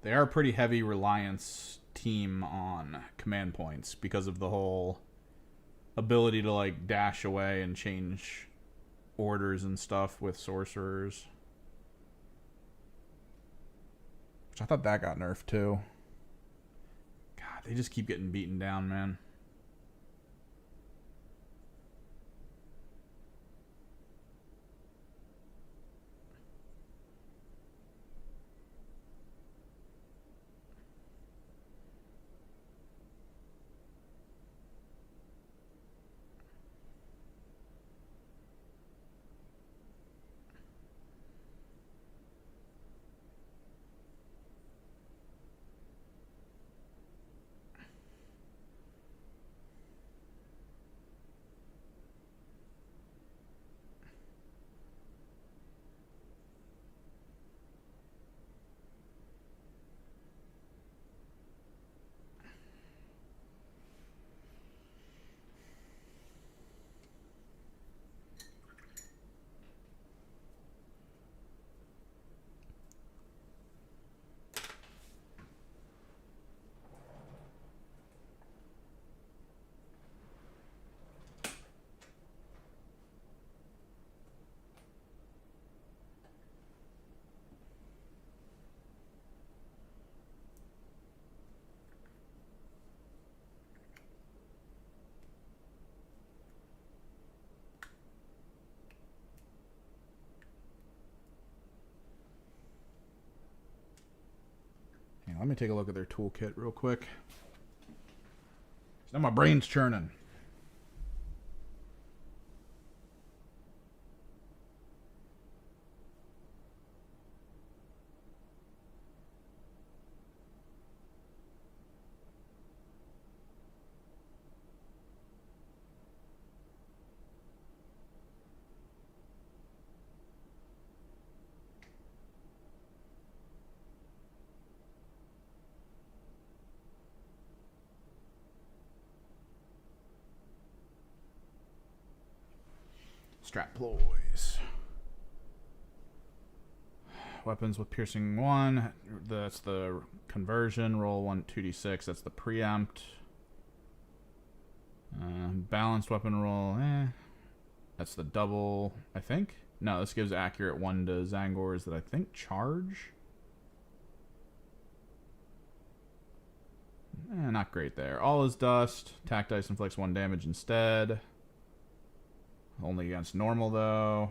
They are a pretty heavy reliance team on command points because of the whole ability to like dash away and change orders and stuff with sorcerers. Which I thought that got nerfed too. God, they just keep getting beaten down, man. let me take a look at their toolkit real quick. Now my brain's churning. Strap ploys. Weapons with piercing 1. That's the conversion. Roll 1 2d6. That's the preempt. Balanced weapon roll. That's the double, I think. No, this gives accurate 1 to Zangors that I think charge. Not great there. All is dust. Attack dice inflicts 1 damage instead. Only against normal, though.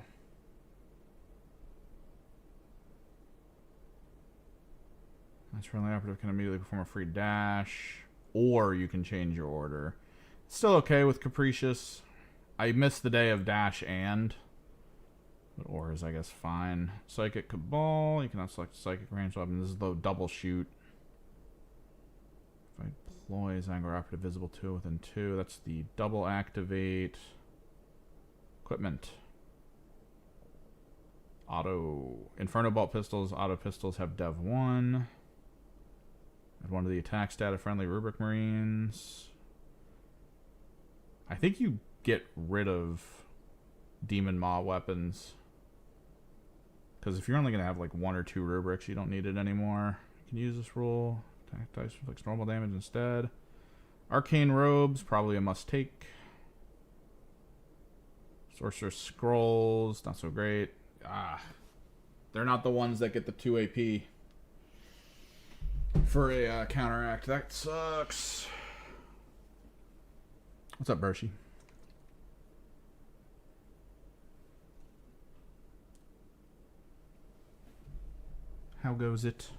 That's friendly operative can immediately perform a free dash. Or you can change your order. Still okay with capricious. I missed the day of dash and. But or is, I guess, fine. Psychic Cabal. You cannot select psychic range weapon. This is the double shoot. If I deploy Zangor operative visible 2 within 2. That's the double activate. Equipment. Auto. Inferno Bolt pistols. Auto pistols have Dev 1. Add 1 to the attack stat of friendly Rubric Marines. I think you get rid of Demon Maw weapons. Because if you're only going to have like 1 or 2 rubrics, you don't need it anymore. You can use this rule. Attack dice inflicts normal damage instead. Arcane Robes, probably a must take. Sorcerer's Scrolls, not so great. They're not the ones that get the 2 AP for a counteract. That sucks. What's up, Bershi? How goes it?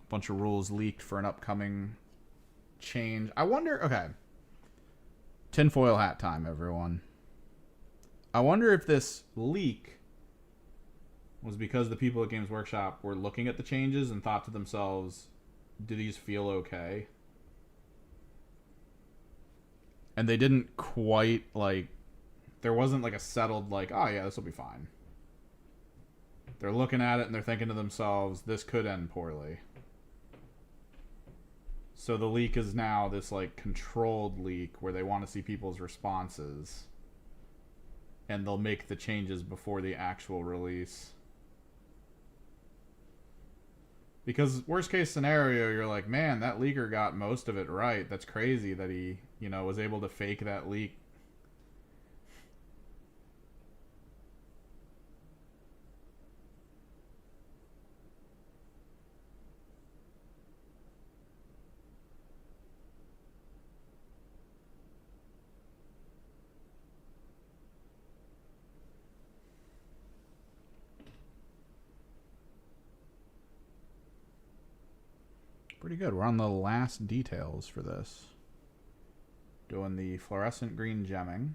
Bunch of rules leaked for an upcoming change. I wonder, okay. Tinfoil hat time, everyone. I wonder if this leak was because the people at Games Workshop were looking at the changes and thought to themselves, do these feel okay? And they didn't quite, like, there wasn't like a settled, like, oh yeah, this will be fine. They're looking at it and they're thinking to themselves, this could end poorly. So the leak is now this like controlled leak where they want to see people's responses. And they'll make the changes before the actual release. Because worst case scenario, you're like, man, that leaker got most of it right. That's crazy that he, you know, was able to fake that leak. Pretty good. We're on the last details for this. Doing the fluorescent green gemming.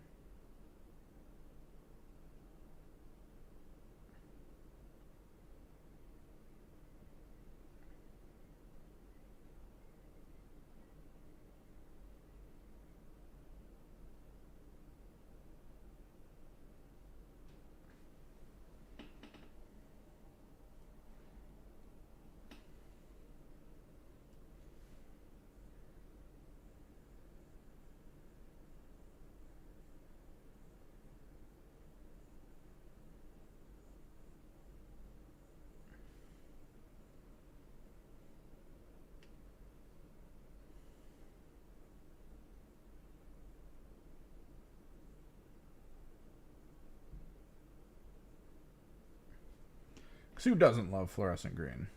Who doesn't love fluorescent green?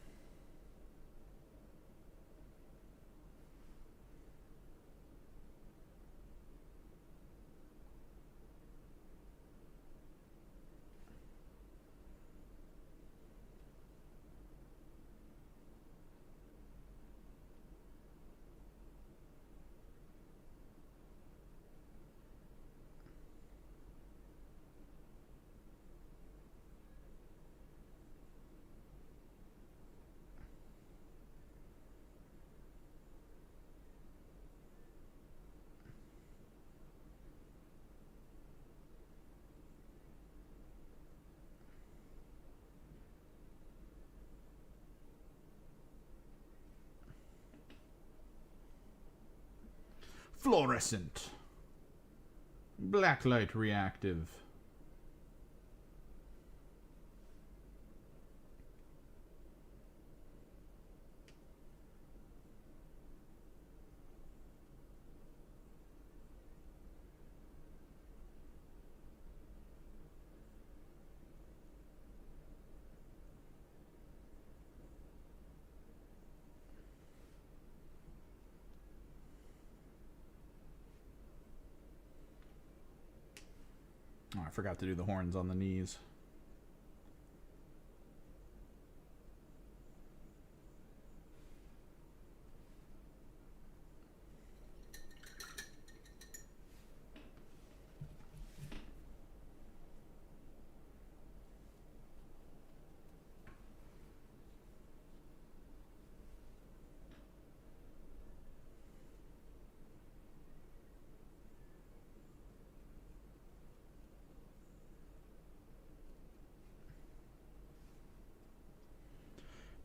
Fluorescent. Blacklight reactive. Oh, I forgot to do the horns on the knees.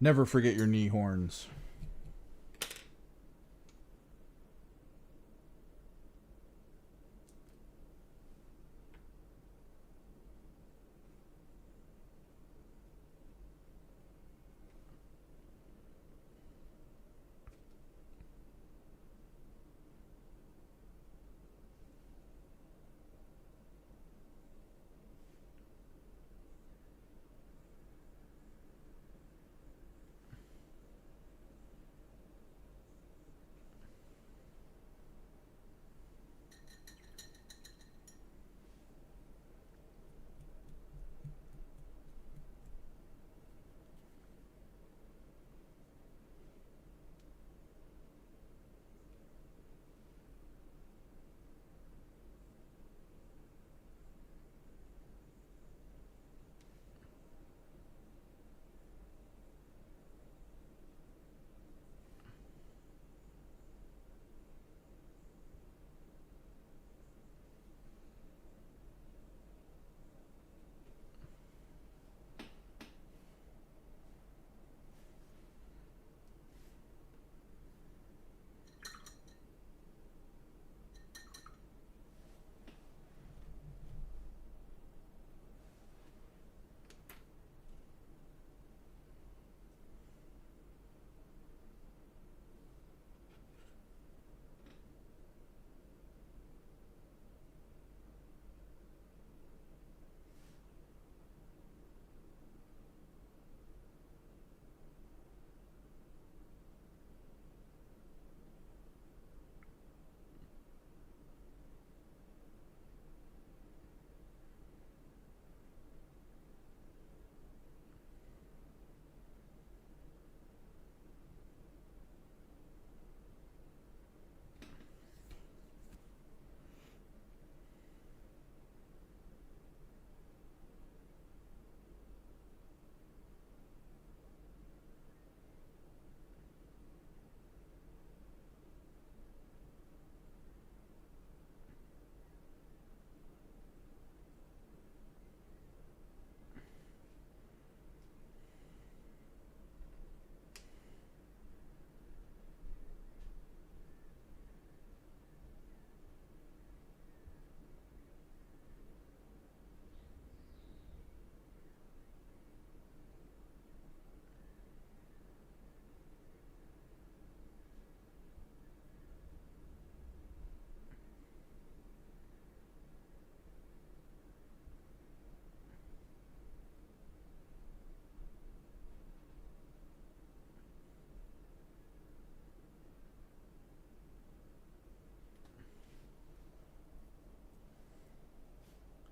Never forget your knee horns.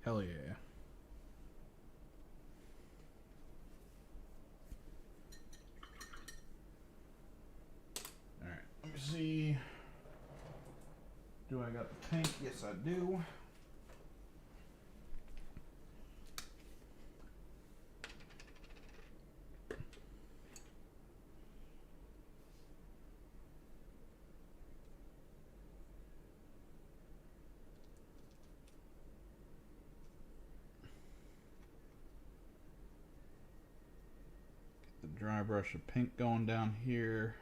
Hell yeah. Alright, let me see. Do I got the pink? Yes, I do. Get the dry brush of pink going down here.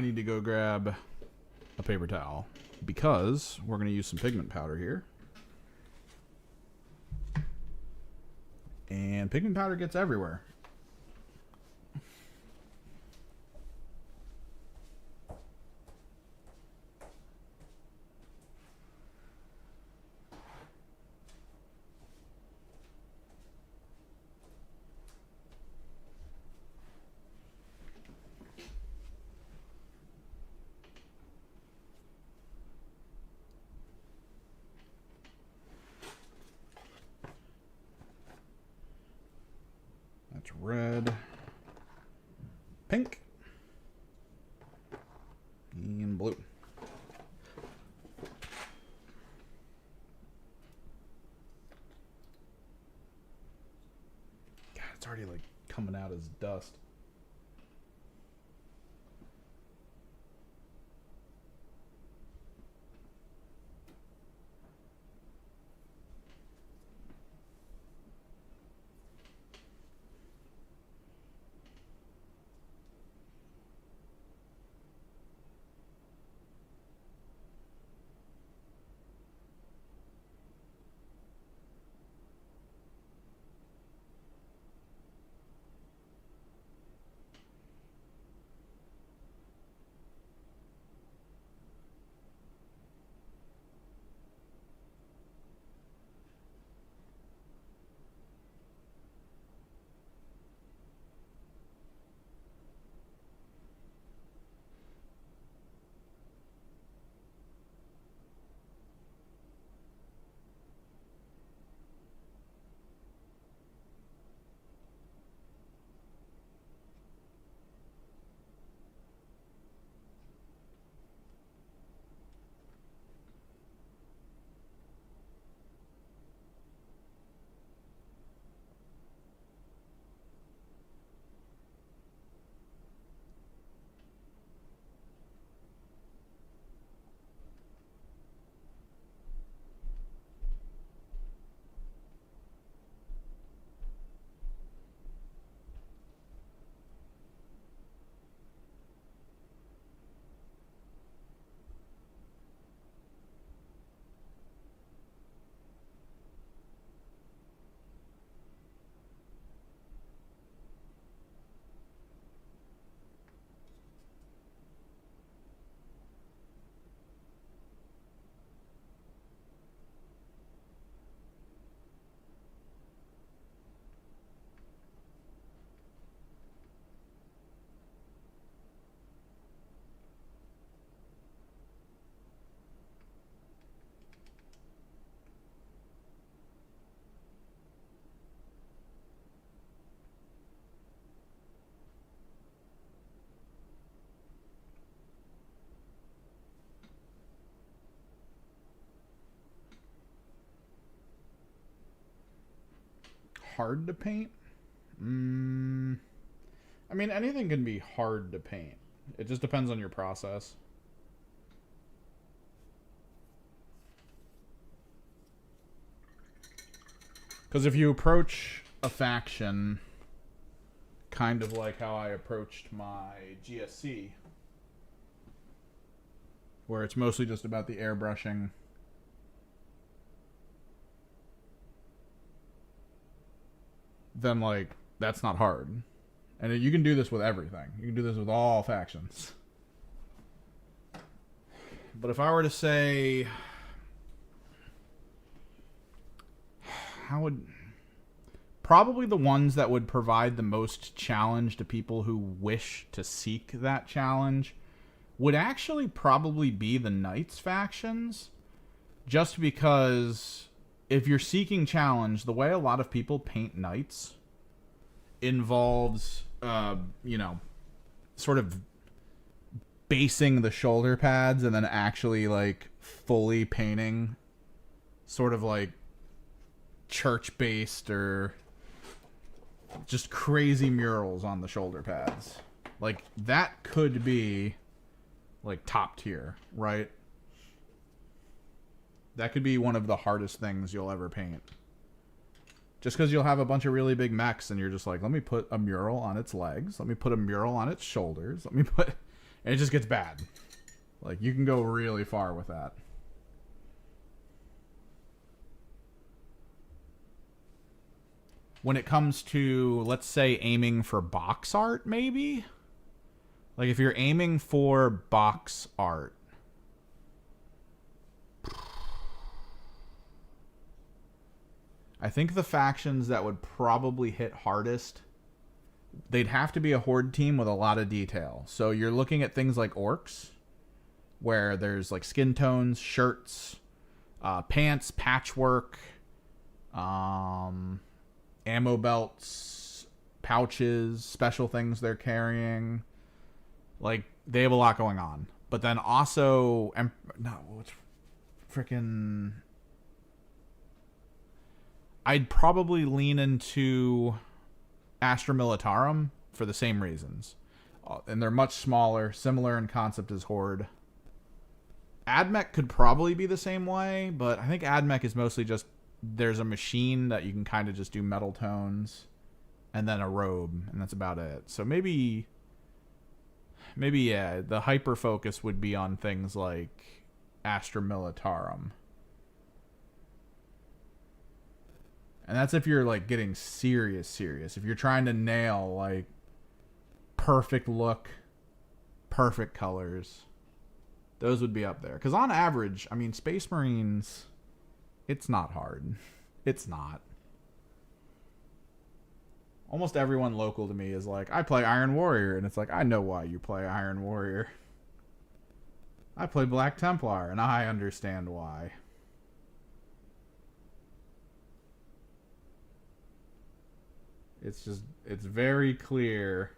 I need to go grab a paper towel because we're going to use some pigment powder here. And pigment powder gets everywhere. That's red, pink, and blue. God, it's already like coming out as dust. Hard to paint? I mean, anything can be hard to paint. It just depends on your process. Because if you approach a faction kind of like how I approached my GSC, where it's mostly just about the airbrushing, then like that's not hard. And you can do this with everything. You can do this with all factions. But if I were to say, how would probably the ones that would provide the most challenge to people who wish to seek that challenge would actually probably be the Knights factions, just because if you're seeking challenge, the way a lot of people paint Knights involves, sort of basing the shoulder pads and then actually, like, fully painting sort of, like, church-based or just crazy murals on the shoulder pads. Like, that could be, like, top tier, right? That could be one of the hardest things you'll ever paint. Just because you'll have a bunch of really big mechs and you're just like, let me put a mural on its legs. Let me put a mural on its shoulders. Let me put... And it just gets bad. Like, you can go really far with that. When it comes to, let's say, aiming for box art, maybe? Like, if you're aiming for box art, I think the factions that would probably hit hardest, they'd have to be a horde team with a lot of detail. So you're looking at things like orcs, where there's like skin tones, shirts, pants, patchwork, ammo belts, pouches, special things they're carrying. Like, they have a lot going on. But then also, I'd probably lean into Astra Militarum for the same reasons. And they're much smaller, similar in concept as Horde. AdMech could probably be the same way, but I think AdMech is mostly just, there's a machine that you can kind of just do metal tones, and then a robe, and that's about it. So maybe yeah, the hyper focus would be on things like Astra Militarum. And that's if you're like getting serious. If you're trying to nail like perfect look, perfect colors, those would be up there. Because on average, I mean, Space Marines, it's not hard. It's not. Almost everyone local to me is like, I play Iron Warrior. And it's like, I know why you play Iron Warrior. I play Black Templar, and I understand why. It's just, it's very clear.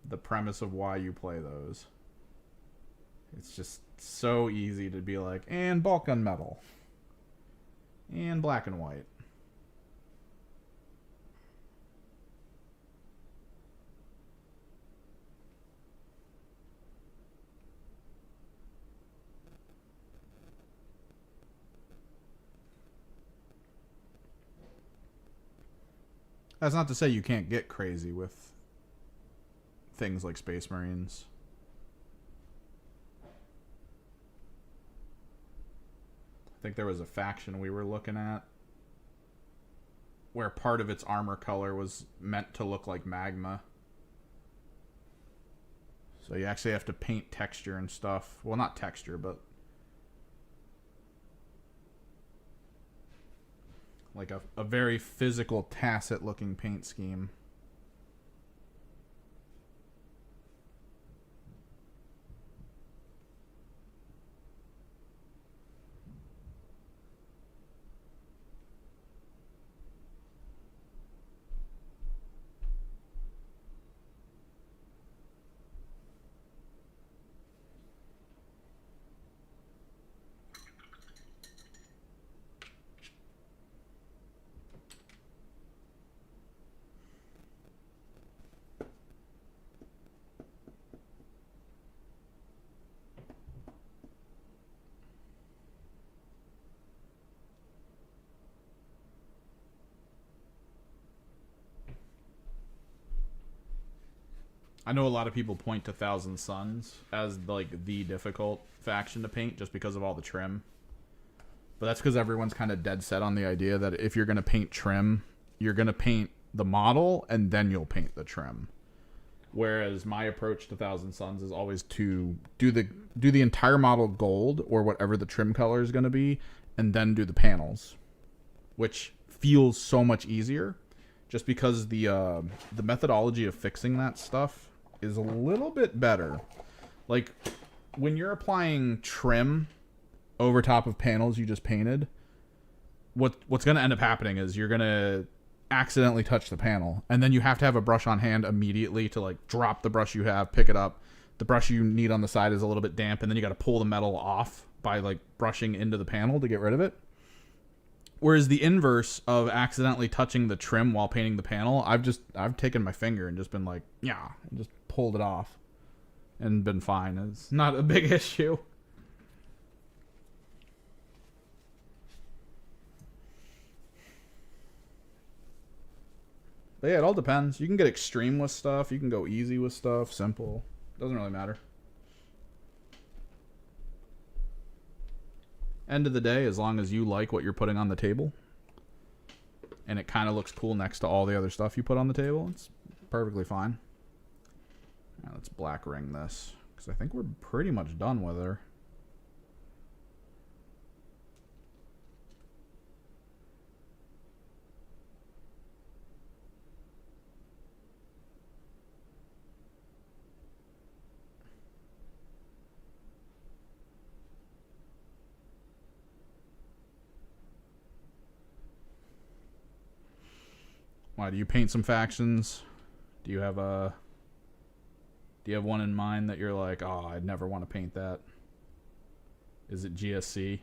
The premise of why you play those. It's just so easy to be like, and bulk gunmetal. And black and white. That's not to say you can't get crazy with things like Space Marines. I think there was a faction we were looking at where part of its armor color was meant to look like magma. So you actually have to paint texture and stuff. Well, not texture, but like a very physical, tacit looking paint scheme. I know a lot of people point to Thousand Suns as like the difficult faction to paint just because of all the trim. But that's because everyone's kind of dead set on the idea that if you're going to paint trim, you're going to paint the model and then you'll paint the trim. Whereas my approach to Thousand Suns is always to do the entire model gold or whatever the trim color is going to be, and then do the panels, which feels so much easier, just because the methodology of fixing that stuff is a little bit better. Like when you're applying trim over top of panels you just painted, what's going to end up happening is you're going to accidentally touch the panel, and then you have to have a brush on hand immediately to like drop the brush you have, pick it up. The brush you need on the side is a little bit damp, and then you got to pull the metal off by like brushing into the panel to get rid of it. Whereas the inverse of accidentally touching the trim while painting the panel, I've taken my finger and just been like, yeah, and just pulled it off and been fine. It's not a big issue. But yeah, it all depends. You can get extreme with stuff. You can go easy with stuff. Simple. Doesn't really matter. End of the day, as long as you like what you're putting on the table and it kind of looks cool next to all the other stuff you put on the table, it's perfectly fine. Now let's black ring this because I think we're pretty much done with her. Why, do you paint some factions? Do you have one in mind that you're like, oh, I'd never want to paint that? Is it GSC?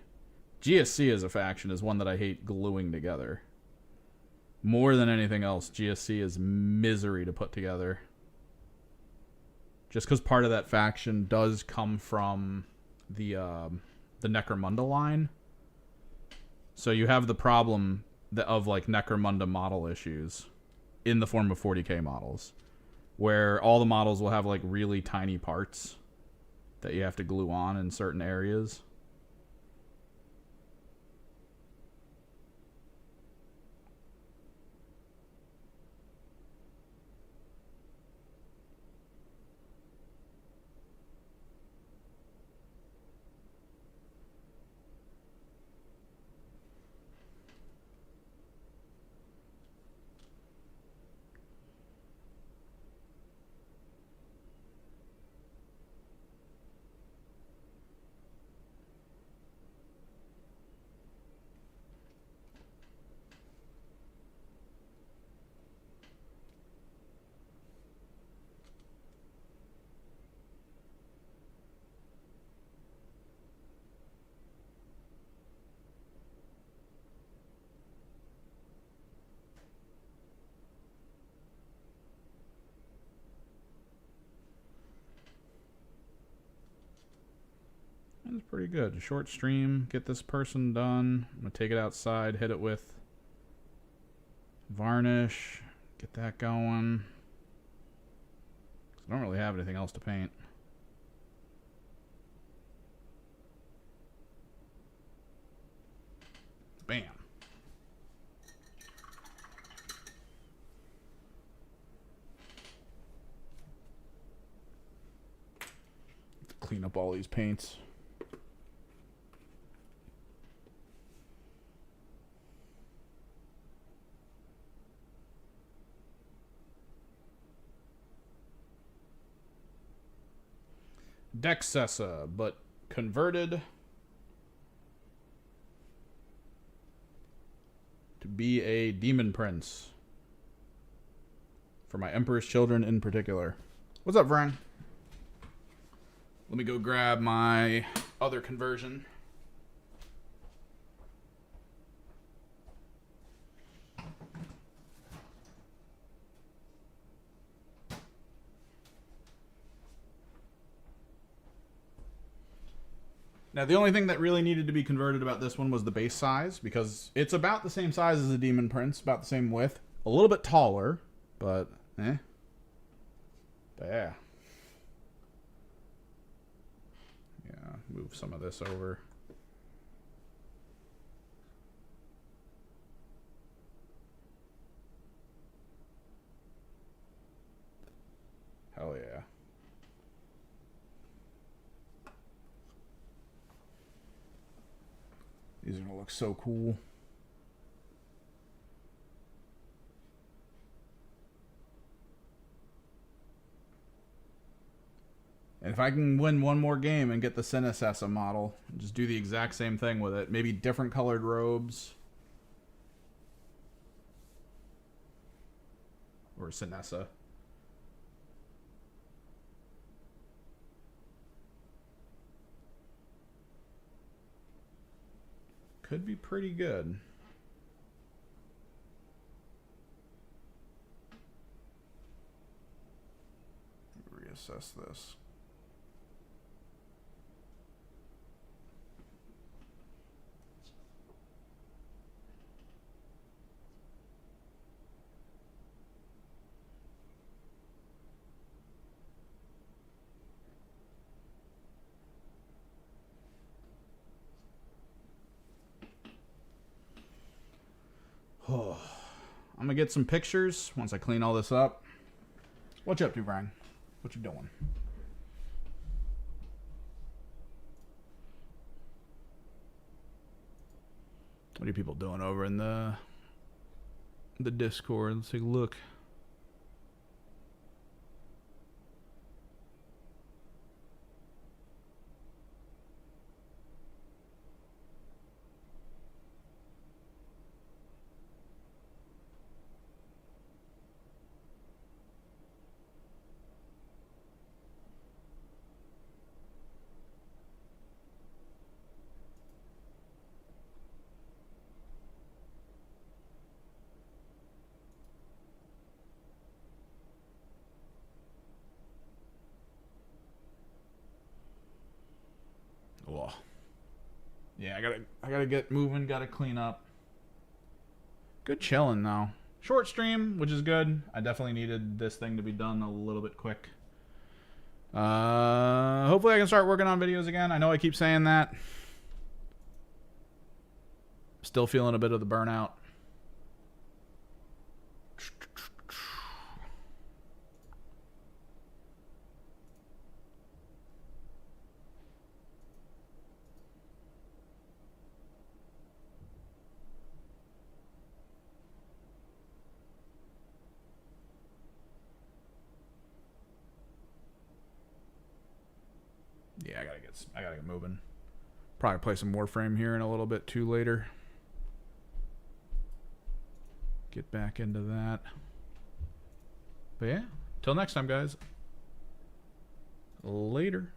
GSC as a faction is one that I hate gluing together. More than anything else, GSC is misery to put together. Just because part of that faction does come from the Necromunda line. So you have the problem of like Necromunda model issues in the form of 40k models, where all the models will have like really tiny parts that you have to glue on in certain areas. That's pretty good. A short stream, get this person done. I'm going to take it outside, hit it with varnish, get that going. I don't really have anything else to paint. Bam. Clean up all these paints. Dexessa, but converted to be a demon prince. For my Emperor's Children in particular. What's up, Vern? Let me go grab my other conversion. Now, the only thing that really needed to be converted about this one was the base size, because it's about the same size as a Demon Prince, about the same width. A little bit taller, but eh. But yeah. Yeah, move some of this over. Hell yeah. These are gonna look so cool. And if I can win one more game and get the Sinessessa model, just do the exact same thing with it. Maybe different colored robes. Or Sinessa. Could be pretty good. Reassess this. I'm gonna get some pictures once I clean all this up. What you up to, Brian? What you doing? What are people doing over in the Discord? Let's take a look. Oh. Yeah, I gotta get moving, gotta clean up. Good chilling though. Short stream, which is good. I definitely needed this thing to be done a little bit quick. Hopefully I can start working on videos again. I know I keep saying that. Still feeling a bit of the burnout. Yeah, I gotta get moving. Probably play some Warframe here in a little bit too later. Get back into that. But yeah, till next time, guys. Later.